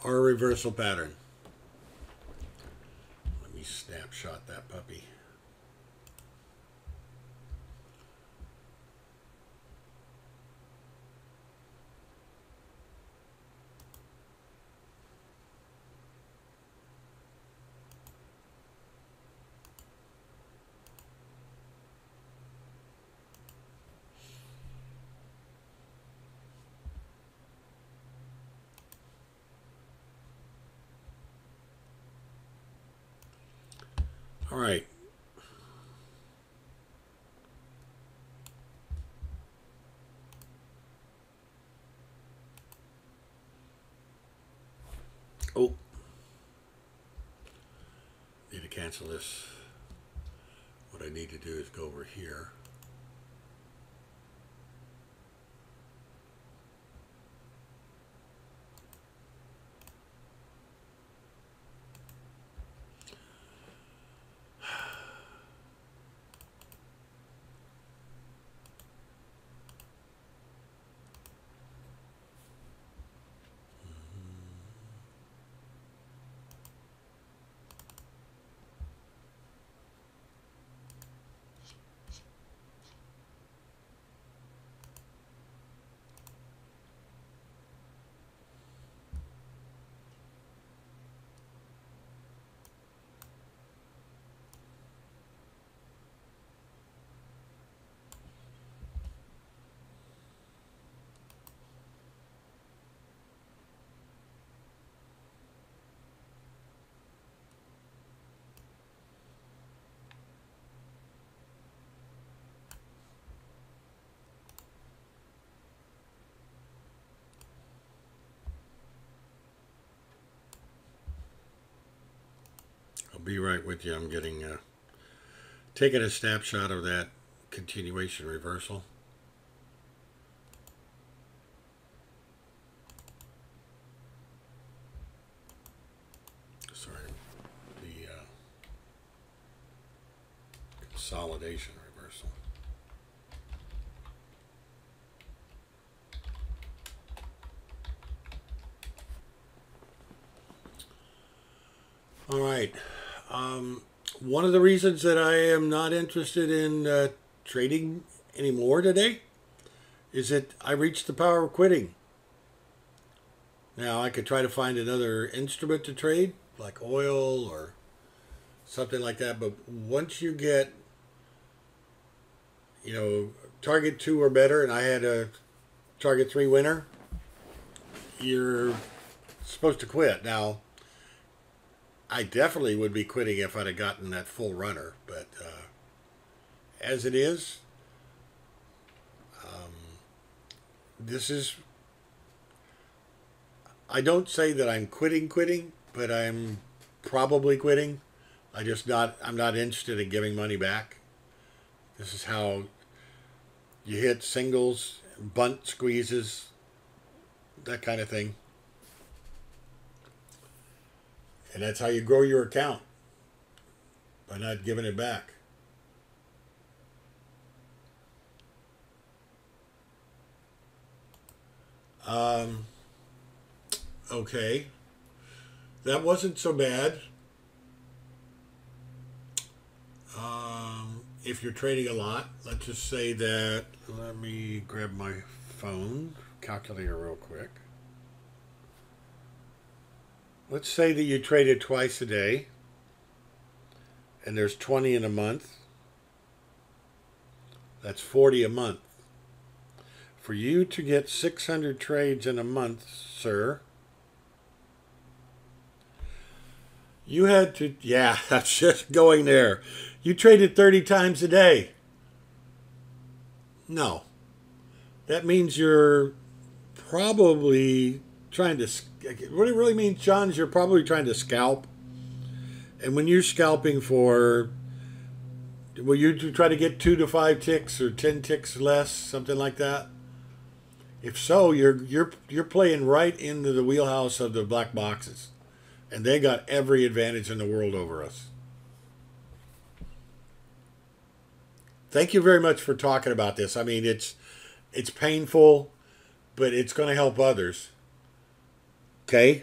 or a reversal pattern. Let me snapshot that puppy. All right. Oh. Need to cancel this. What I need to do is go over here. I'll be right with you. I'm getting taking a snapshot of that continuation reversal. Sorry, the consolidation reversal. All right. One of the reasons that I am not interested in trading anymore today is that I reached the power of quitting. Now, I could try to find another instrument to trade, like oil or something like that, but once you get, you know, target 2 or better, and I had a target 3 winner, you're supposed to quit. Now, I definitely would be quitting if I'd have gotten that full runner, but as it is, this is, I don't say that I'm quitting, but I'm probably quitting. I'm not interested in giving money back. This is how you hit singles, bunt squeezes, that kind of thing. And that's how you grow your account, by not giving it back. Okay. That wasn't so bad. If you're trading a lot, let's just say that, let me grab my phone, calculator real quick. Let's say that you traded twice a day, and there's 20 in a month. That's 40 a month. For you to get 600 trades in a month, sir, you had to, yeah, that's just going there. You traded 30 times a day. No. That means you're probably trying to, what it really means, John, is you're probably trying to scalp. And when you're scalping for, will you try to get 2 to 5 ticks or 10 ticks less, something like that? If so, you're playing right into the wheelhouse of the black boxes, and they got every advantage in the world over us. Thank you very much for talking about this. I mean, it's painful, but it's going to help others. Okay?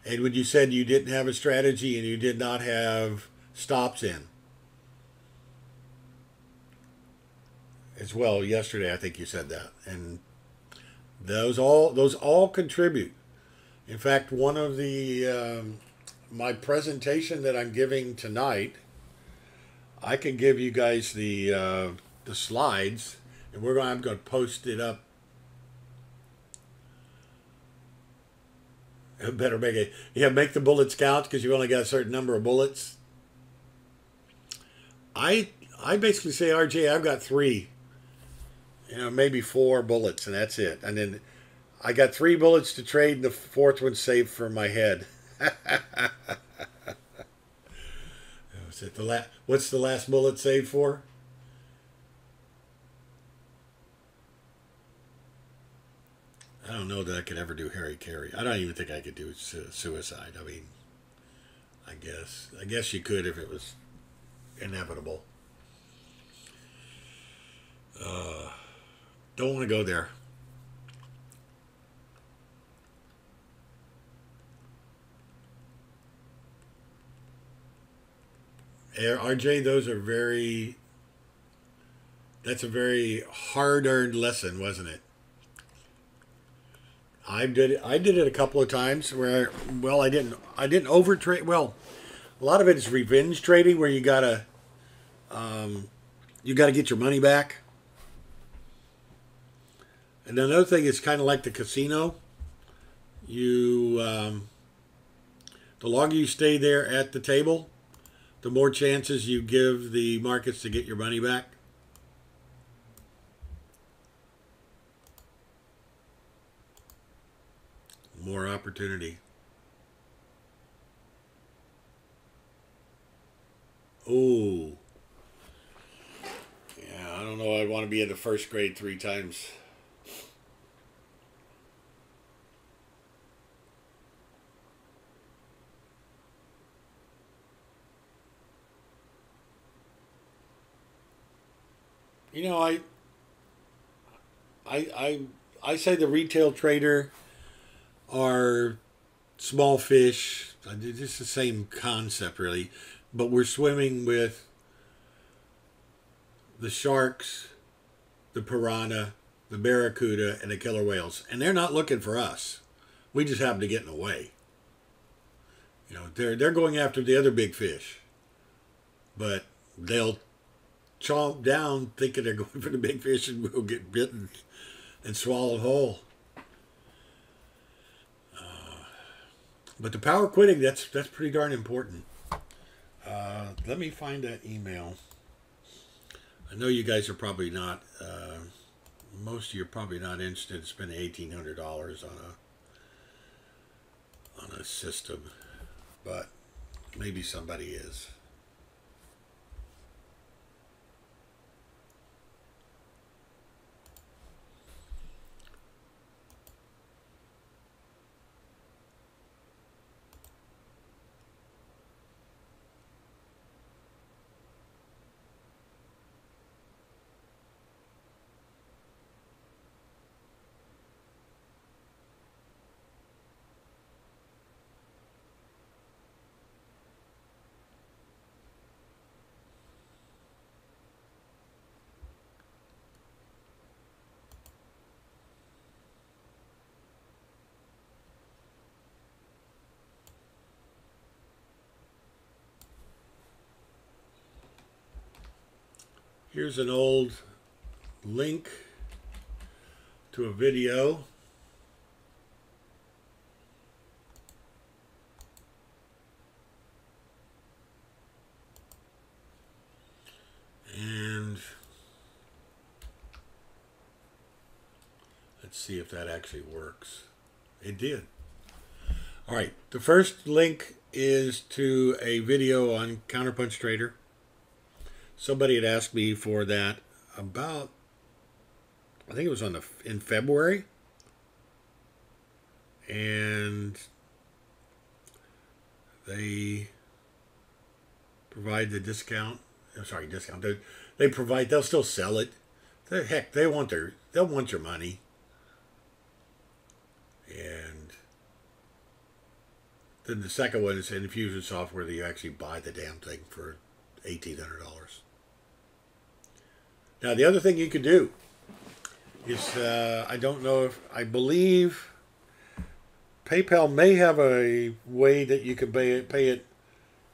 And when you said you didn't have a strategy and you did not have stops in as well yesterday, I think you said that. And those all contribute. In fact, one of the my presentation that I'm giving tonight, I can give you guys the slides, and I'm going to post it up. I better make the bullets count, because you only got a certain number of bullets. I basically say, RJ, I've got 3, maybe 4 bullets, and that's it. And then I got 3 bullets to trade, and the 4th one saved for my head. What's the last bullet saved for? I don't know that I could ever do Harry Carey. I don't even think I could do suicide. I mean, I guess you could if it was inevitable. Don't want to go there. RJ, that's a very hard-earned lesson, wasn't it? I did it a couple of times where, well, I didn't overtrade. Well, a lot of it is revenge trading, where you gotta get your money back. And another thing is kind of like the casino. The longer you stay there at the table, the more chances you give the markets to get your money back. More opportunity. Oh. Yeah, I don't know. I'd want to be in the first grade 3 times. I say the retail trader are small fish. It's the same concept, really, but we're swimming with the sharks, the piranha, the barracuda, and the killer whales, and they're not looking for us. We just happen to get in the way. They're going after the other big fish, but they'll chomp down thinking they're going for the big fish, and we'll get bitten and swallowed whole. But the power quitting, that's pretty darn important. Let me find that email. I know you guys are probably not, most of you are probably not interested in spending $1,800 on a system, but maybe somebody is. Here's an old link to a video. And let's see if that actually works. It did. All right, the first link is to a video on Counterpunch Trader. Somebody had asked me for that about, I think it was in February, and they provide the discount. Sorry, discount. They provide. They'll still sell it. Heck, they'll want your money. And then the second one is Infusion software that you actually buy the damn thing for $1,800. Now the other thing you could do is I don't know if I believe PayPal may have a way that you can pay it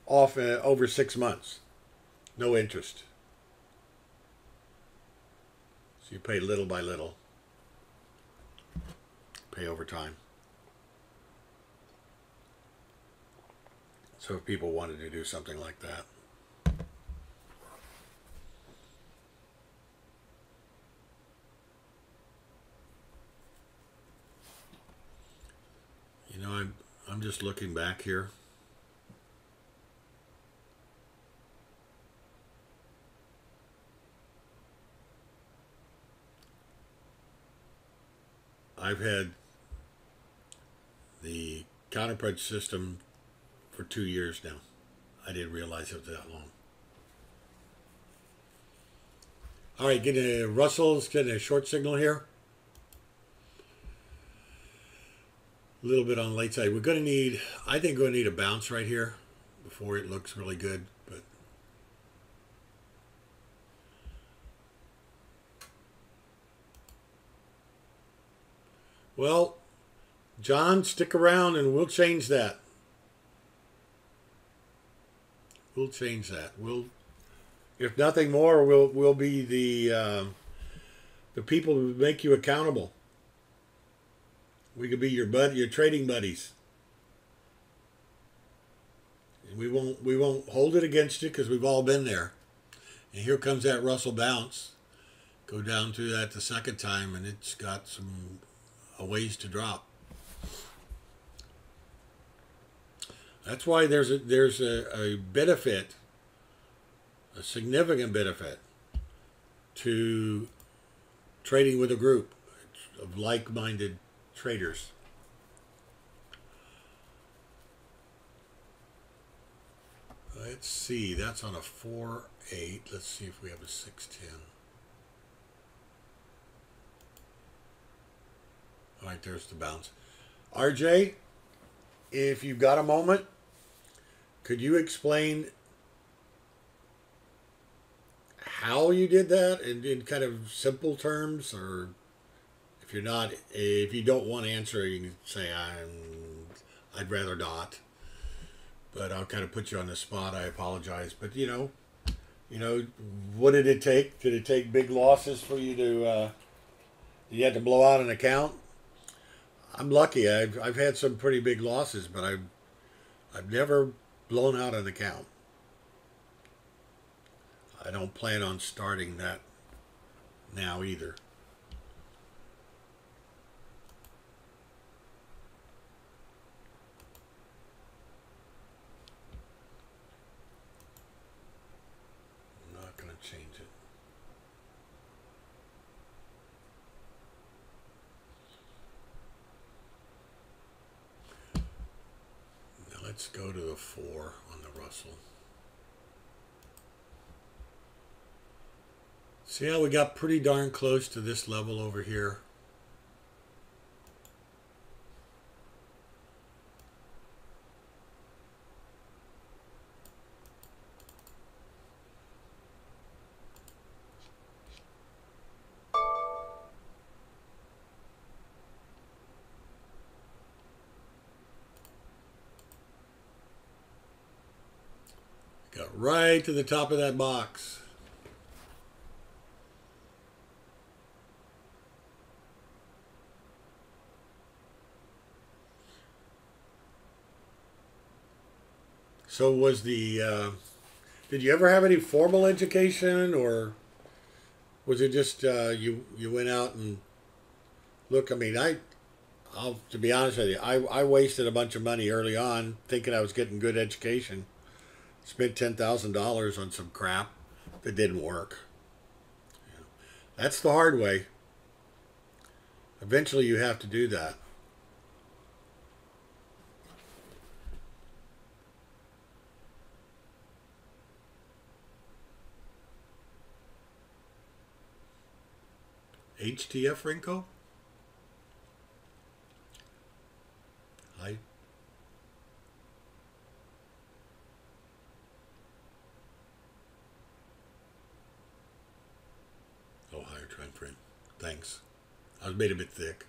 off over 6 months, no interest. So you pay little by little, pay over time. So if people wanted to do something like that. You know, I'm just looking back here. I've had the Counterpunch system for 2 years now. I didn't realize it was that long. All right, Russell's getting a short signal here. A little bit on the late side. We're going to need, I think we're going to need a bounce right here before it looks really good. But well, John, stick around and we'll change that. We'll change that. We'll, if nothing more, we'll be the people who make you accountable. We could be your trading buddies. And we won't hold it against you because we've all been there. And here comes that Russell bounce. Go down through that the second time, and it's got a ways to drop. That's why there's a benefit, a significant benefit, to trading with a group of like-minded traders. Let's see, that's on a 4-8. Let's see if we have a 6-10. All right, there's the bounce. RJ, if you've got a moment, could you explain how you did that in kind of simple terms? Or if you're not, if you don't want to answer, you can say I'd rather not. But I'll kind of put you on the spot. I apologize. But you know, what did it take? Did it take big losses for you to? You had to blow out an account? I'm lucky. I've had some pretty big losses, but I've never blown out an account. I don't plan on starting that now either. I'm not going to change it. Let's go to the 4 on the Russell. See how we got pretty darn close to this level over here? Got right to the top of that box. So was the, did you ever have any formal education, or was it just you went out and look? I mean, To be honest with you, I wasted a bunch of money early on thinking I was getting good education. Spent $10,000 on some crap that didn't work. That's the hard way. Eventually, you have to do that. HTF Rinko? Hi. Oh, higher trend print. Thanks. I was made a bit thick.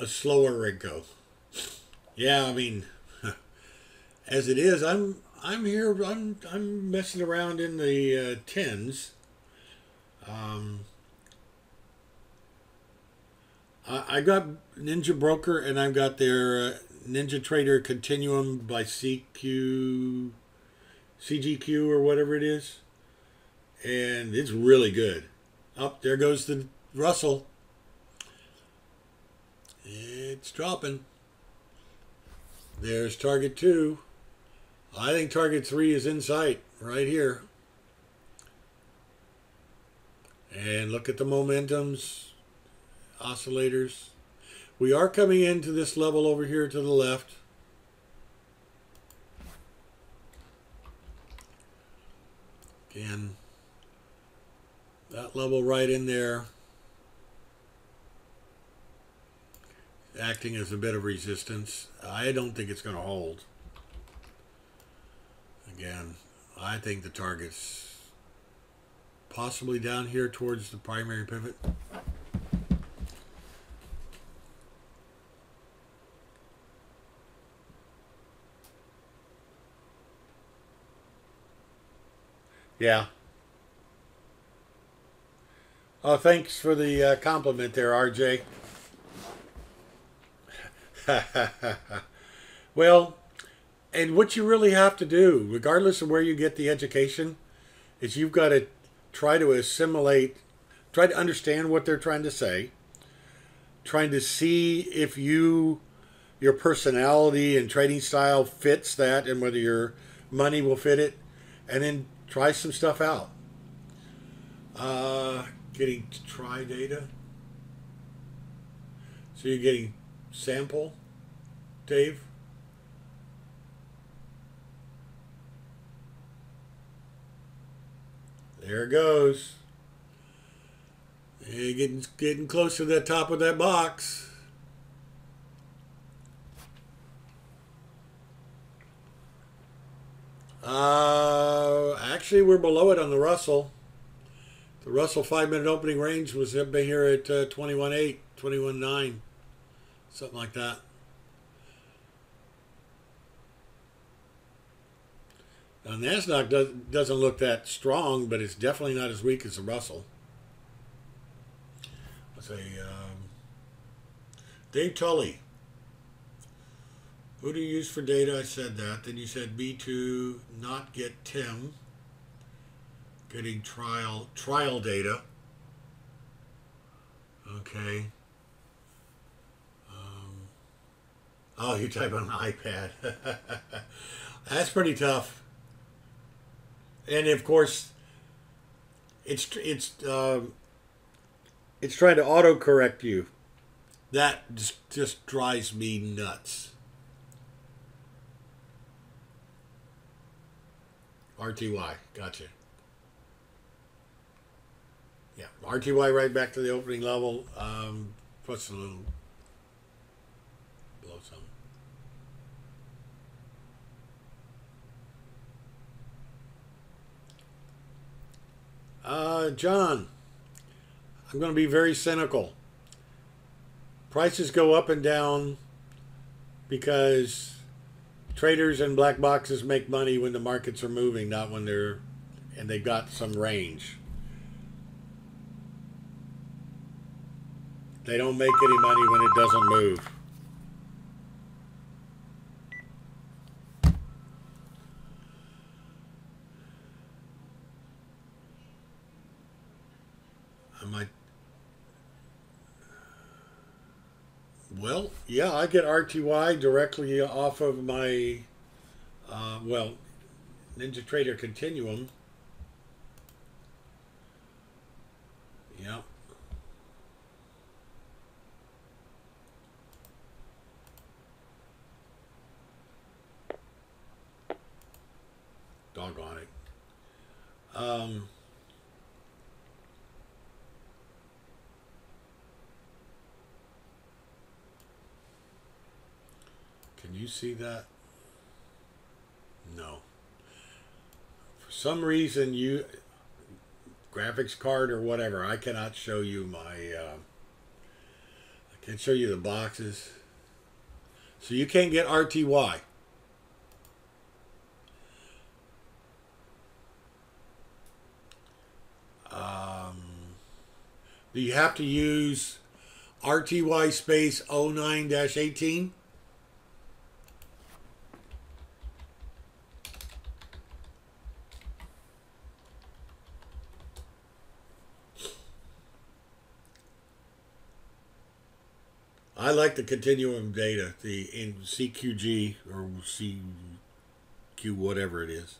A slower Rinko. Yeah, I mean, as it is, I'm here. I'm messing around in the tens. I got Ninja Broker and I've got their Ninja Trader Continuum by CGQ or whatever it is, and it's really good. Up there goes the Russell. It's dropping. There's target 2. I think target 3 is in sight right here. And look at the momentums, oscillators. We are coming into this level over here to the left. Again, that level right in there, acting as a bit of resistance. I don't think it's going to hold. Again, I think the target's possibly down here towards the primary pivot. Yeah. Oh, thanks for the compliment there, RJ. Well, and what you really have to do, regardless of where you get the education, is you've got to try to assimilate, try to understand what they're trying to say, trying to see if your personality and trading style fits that and whether your money will fit it, and then try some stuff out. Getting to try data. So you're getting sample, Dave? There it goes. You're getting close to the top of that box. Actually, we're below it on the Russell. The Russell 5-minute opening range was up here at 21.8, 21.9, something like that. Now, NASDAQ doesn't look that strong, but it's definitely not as weak as the Russell. Let's say, Dave Tully. Who do you use for data? I said that. Then you said B2, not get Tim. Getting trial data. Okay. Oh, you type on an iPad. That's pretty tough. And of course, it's trying to autocorrect you. That just drives me nuts. RTY, gotcha. Yeah, RTY right back to the opening level. Puts a little below some. John, I'm going to be very cynical. Prices go up and down because traders and black boxes make money when the markets are moving, not when and they've got some range. They don't make any money when it doesn't move. Well, yeah, I get RTY directly off of my, well, Ninja Trader Continuum. Yep. Doggone it. Can you see that? No. For some reason, graphics card or whatever, I cannot show you my, I can't show you the boxes. So you can't get RTY. Do you have to use RTY space 09-18? I like the continuum data, the in CQG or CQ whatever it is.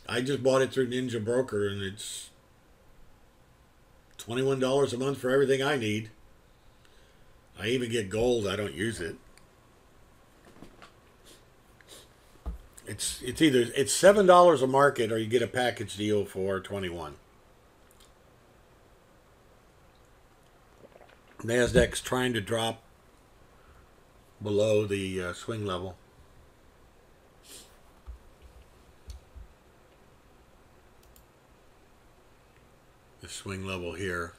I just bought it through Ninja Broker, and it's $21 a month for everything I need. I even get gold. I don't use it. It's $7 a market, or you get a package deal for 21. Nasdaq's trying to drop below the swing level. The swing level here,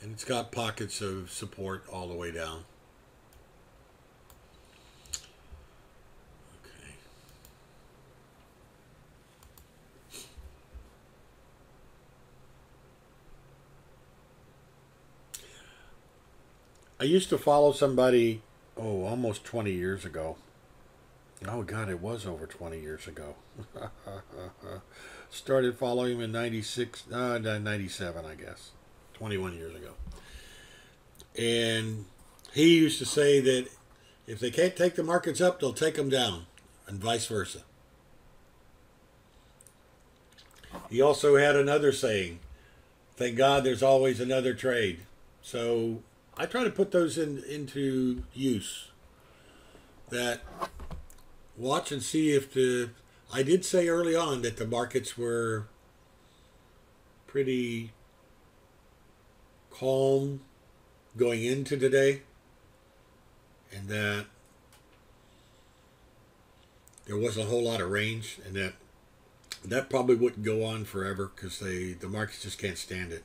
and it's got pockets of support all the way down. Okay. I used to follow somebody, almost 20 years ago. Oh God, it was over 20 years ago. Started following him in 96, 97, I guess. 21 years ago. And he used to say that if they can't take the markets up, they'll take them down, and vice versa. He also had another saying, thank God there's always another trade. So I try to put those into use. That watch and see if I did say early on that the markets were pretty calm going into today, and that there wasn't a whole lot of range, and that probably wouldn't go on forever because the markets just can't stand it.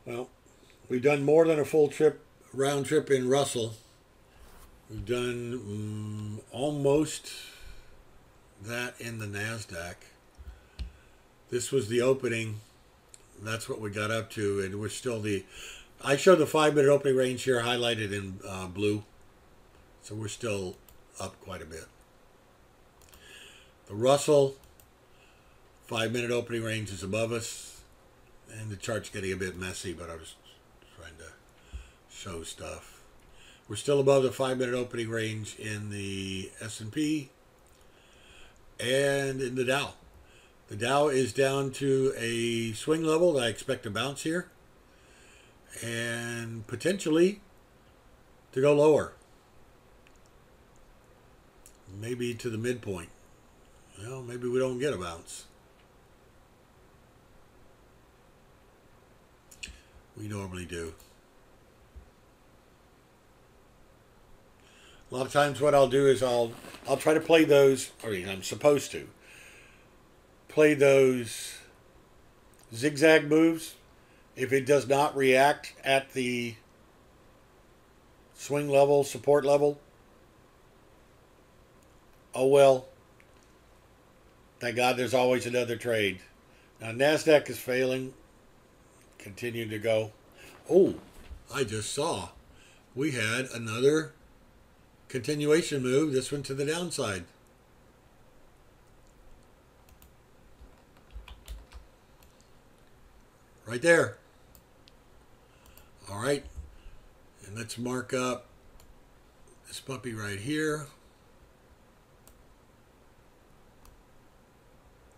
Well, we've done more than a full round trip in Russell. We've done almost that in the NASDAQ. This was the opening. That's what we got up to, and we're still I show the 5-minute opening range here highlighted in blue. So we're still up quite a bit. The Russell 5-minute opening range is above us, and the chart's getting a bit messy, but I was trying to show stuff. We're still above the 5-minute opening range in the S&P and in the Dow. The Dow is down to a swing level that I expect to bounce here and potentially to go lower. Maybe to the midpoint. Well, maybe we don't get a bounce. We normally do. A lot of times what I'll do is I'll try to play those, I'm supposed to play those zigzag moves. If it does not react at the swing level, support level, oh well, Thank God there's always another trade. Now NASDAQ is failing. Continue to go. Oh, I just saw we had another continuation move. This one to the downside. Right there. All right. And let's mark up this puppy right here.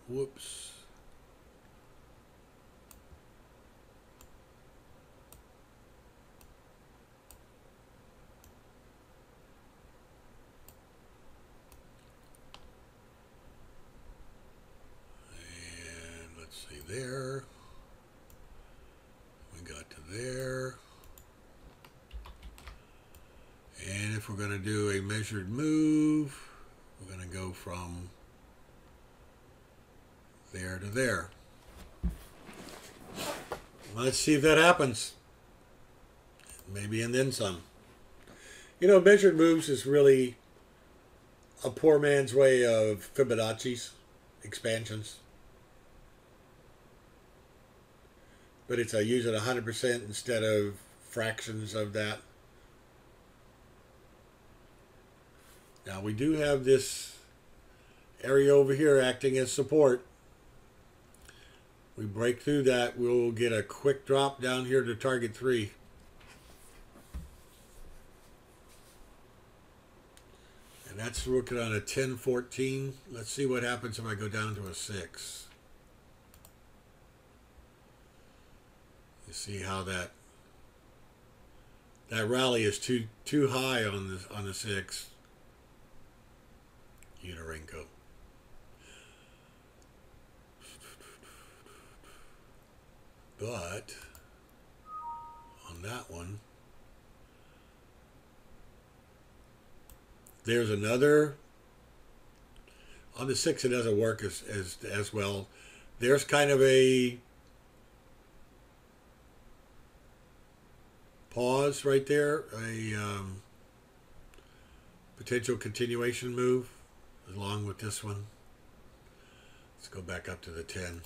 Whoops. And let's see there. We got to there. And if we're going to do a measured move, we're going to go from there to there. Let's see if that happens. Maybe and then some. You know, measured moves is really a poor man's way of Fibonacci's expansions. But it's I use it 100% instead of fractions of that. Now we do have this area over here acting as support. We break through that, we'll get a quick drop down here to target 3. And that's looking on a 10-14. Let's see what happens if I go down to a 6. You see how that rally is too high on the 6. Unarenko. But on that one, there's another. On the 6, it doesn't work as well. There's kind of a pause right there, a potential continuation move along with this one. Let's go back up to the 10.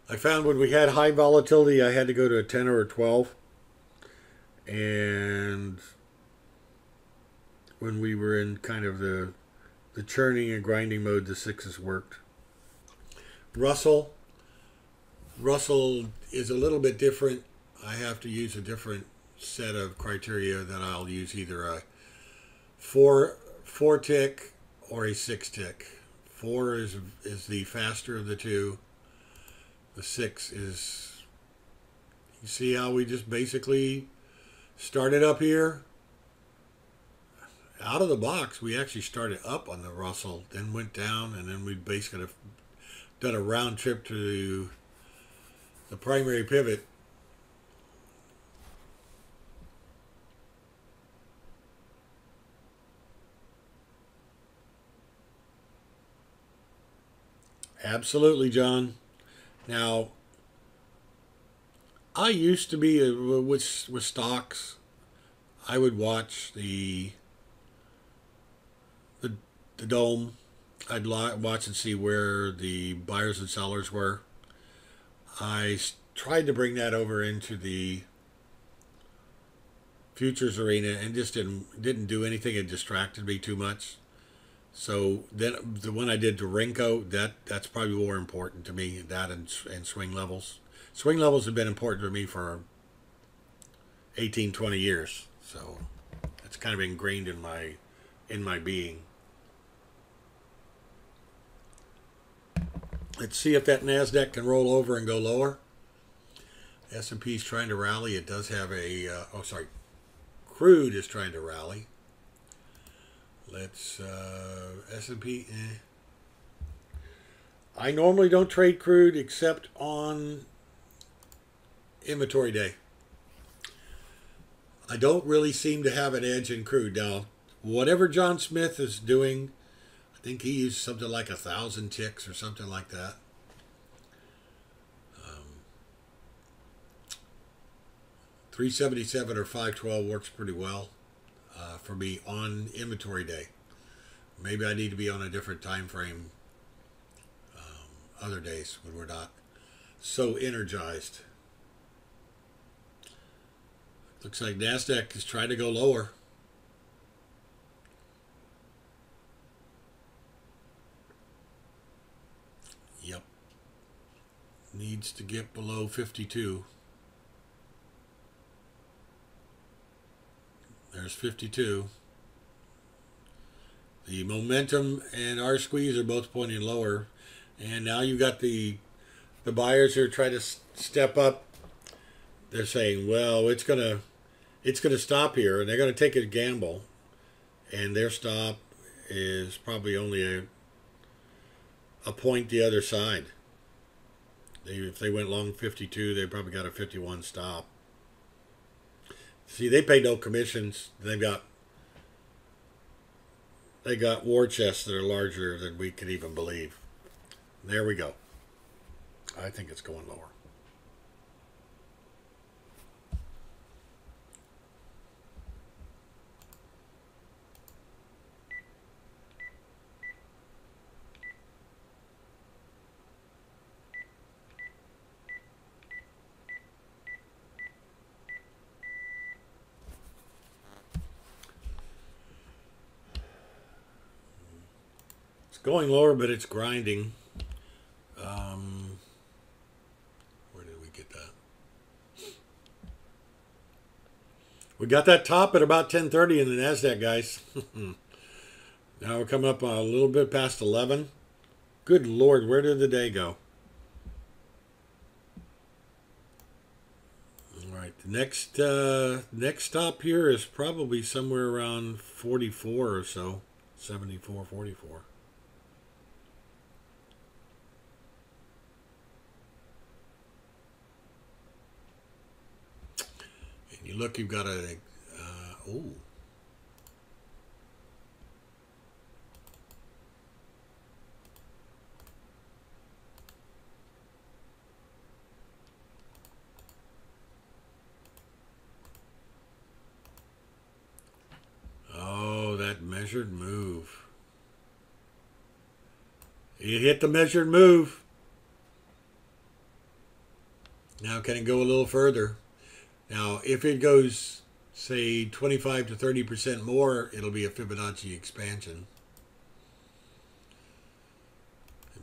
I found when we had high volatility, I had to go to a 10 or a 12. And when we were in kind of the churning and grinding mode, the 6s worked. Russell is a little bit different. I have to use a different set of criteria that I'll use either a 4 tick or a 6 tick. 4 is the faster of the two. The 6 is, you see how we just basically started up here? Out of the box, we actually started up on the Russell, then went down, and then we basically have done a round trip to the primary pivot. Absolutely, John. Now, I used to be with stocks. I would watch the dome. I'd watch and see where the buyers and sellers were. I tried to bring that over into the futures arena and just didn't do anything. It distracted me too much. So then the one I did to Renko, that's probably more important to me. That and swing levels. Swing levels have been important to me for 18, 20 years. So it's kind of ingrained in my being. Let's see if that NASDAQ can roll over and go lower. S&P is trying to rally. It does have a, crude is trying to rally. Let's, S&P, I normally don't trade crude except on inventory day. I don't really seem to have an edge in crude. Now, whatever John Smith is doing, I think he used something like 1,000 ticks or something like that. 377 or 512 works pretty well for me on inventory day. Maybe I need to be on a different time frame other days when we're not so energized. Looks like NASDAQ is trying to go lower. Yep. Needs to get below 52. There's 52. The momentum and our squeeze are both pointing lower. And now you've got the buyers who are trying to step up. They're saying, well, it's gonna stop here, and they're gonna take a gamble, and their stop is probably only a point the other side. If they went long 52, they probably got a 51 stop. See, they pay no commissions. They got war chests that are larger than we could even believe. There we go. I think it's going lower. It's going lower, but it's grinding. Where did we get that? We got that top at about 10:30 in the NASDAQ, guys. Now we're coming up a little bit past 11. Good Lord, where did the day go? All right, the next stop here is probably somewhere around 44 or so, 74, 44. You look, you've got a, that measured move. You hit the measured move. Now can it go a little further? Now, if it goes, say, 25 to 30% more, it'll be a Fibonacci expansion.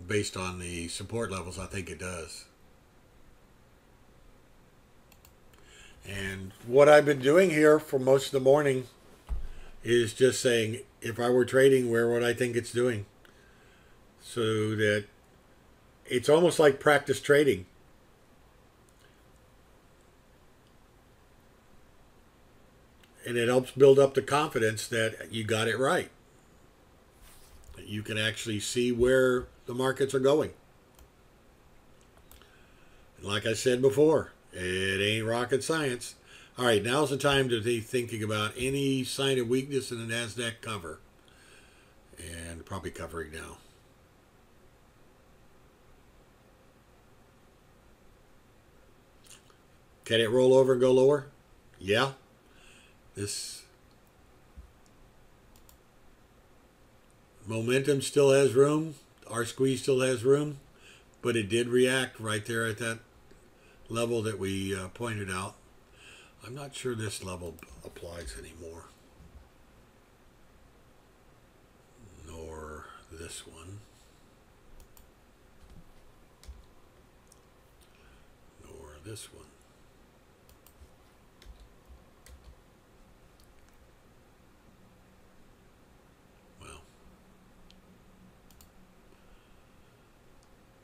Based on the support levels, I think it does. And what I've been doing here for most of the morning is just saying, if I were trading, where would I think it's doing? So that it's almost like practice trading. And it helps build up the confidence that you got it right. That you can actually see where the markets are going. And like I said before, it ain't rocket science. All right, now's the time to be thinking about any sign of weakness in the NASDAQ cover. And probably covering now. Can it roll over and go lower? Yeah. This momentum still has room. Our squeeze still has room. But it did react right there at that level that we pointed out. I'm not sure this level applies anymore. Nor this one. Nor this one.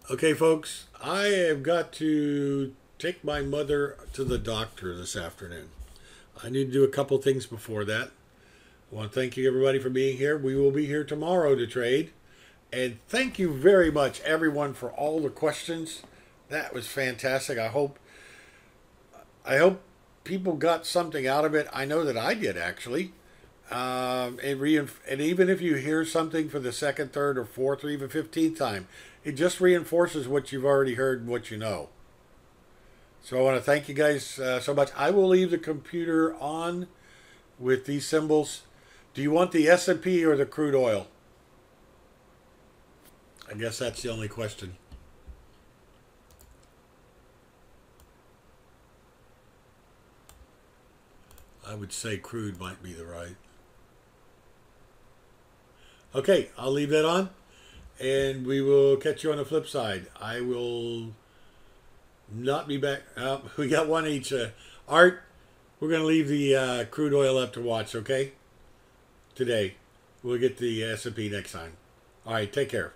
Okay, folks, I have got to take my mother to the doctor this afternoon. I need to do a couple things before that. I want to thank you, everybody, for being here. We will be here tomorrow to trade. And thank you very much, everyone, for all the questions. That was fantastic. I hope people got something out of it. I know that I did, actually. And even if you hear something for the second, third, or fourth, or even 15th time, it just reinforces what you've already heard and what you know. So I want to thank you guys so much. I will leave the computer on with these symbols. Do you want the S&P or the crude oil? I guess that's the only question. I would say crude might be the right. Okay, I'll leave that on, and we will catch you on the flip side. I will not be back. We got one each. Art, we're going to leave the crude oil up to watch, okay? Today. We'll get the S&P next time. All right, take care.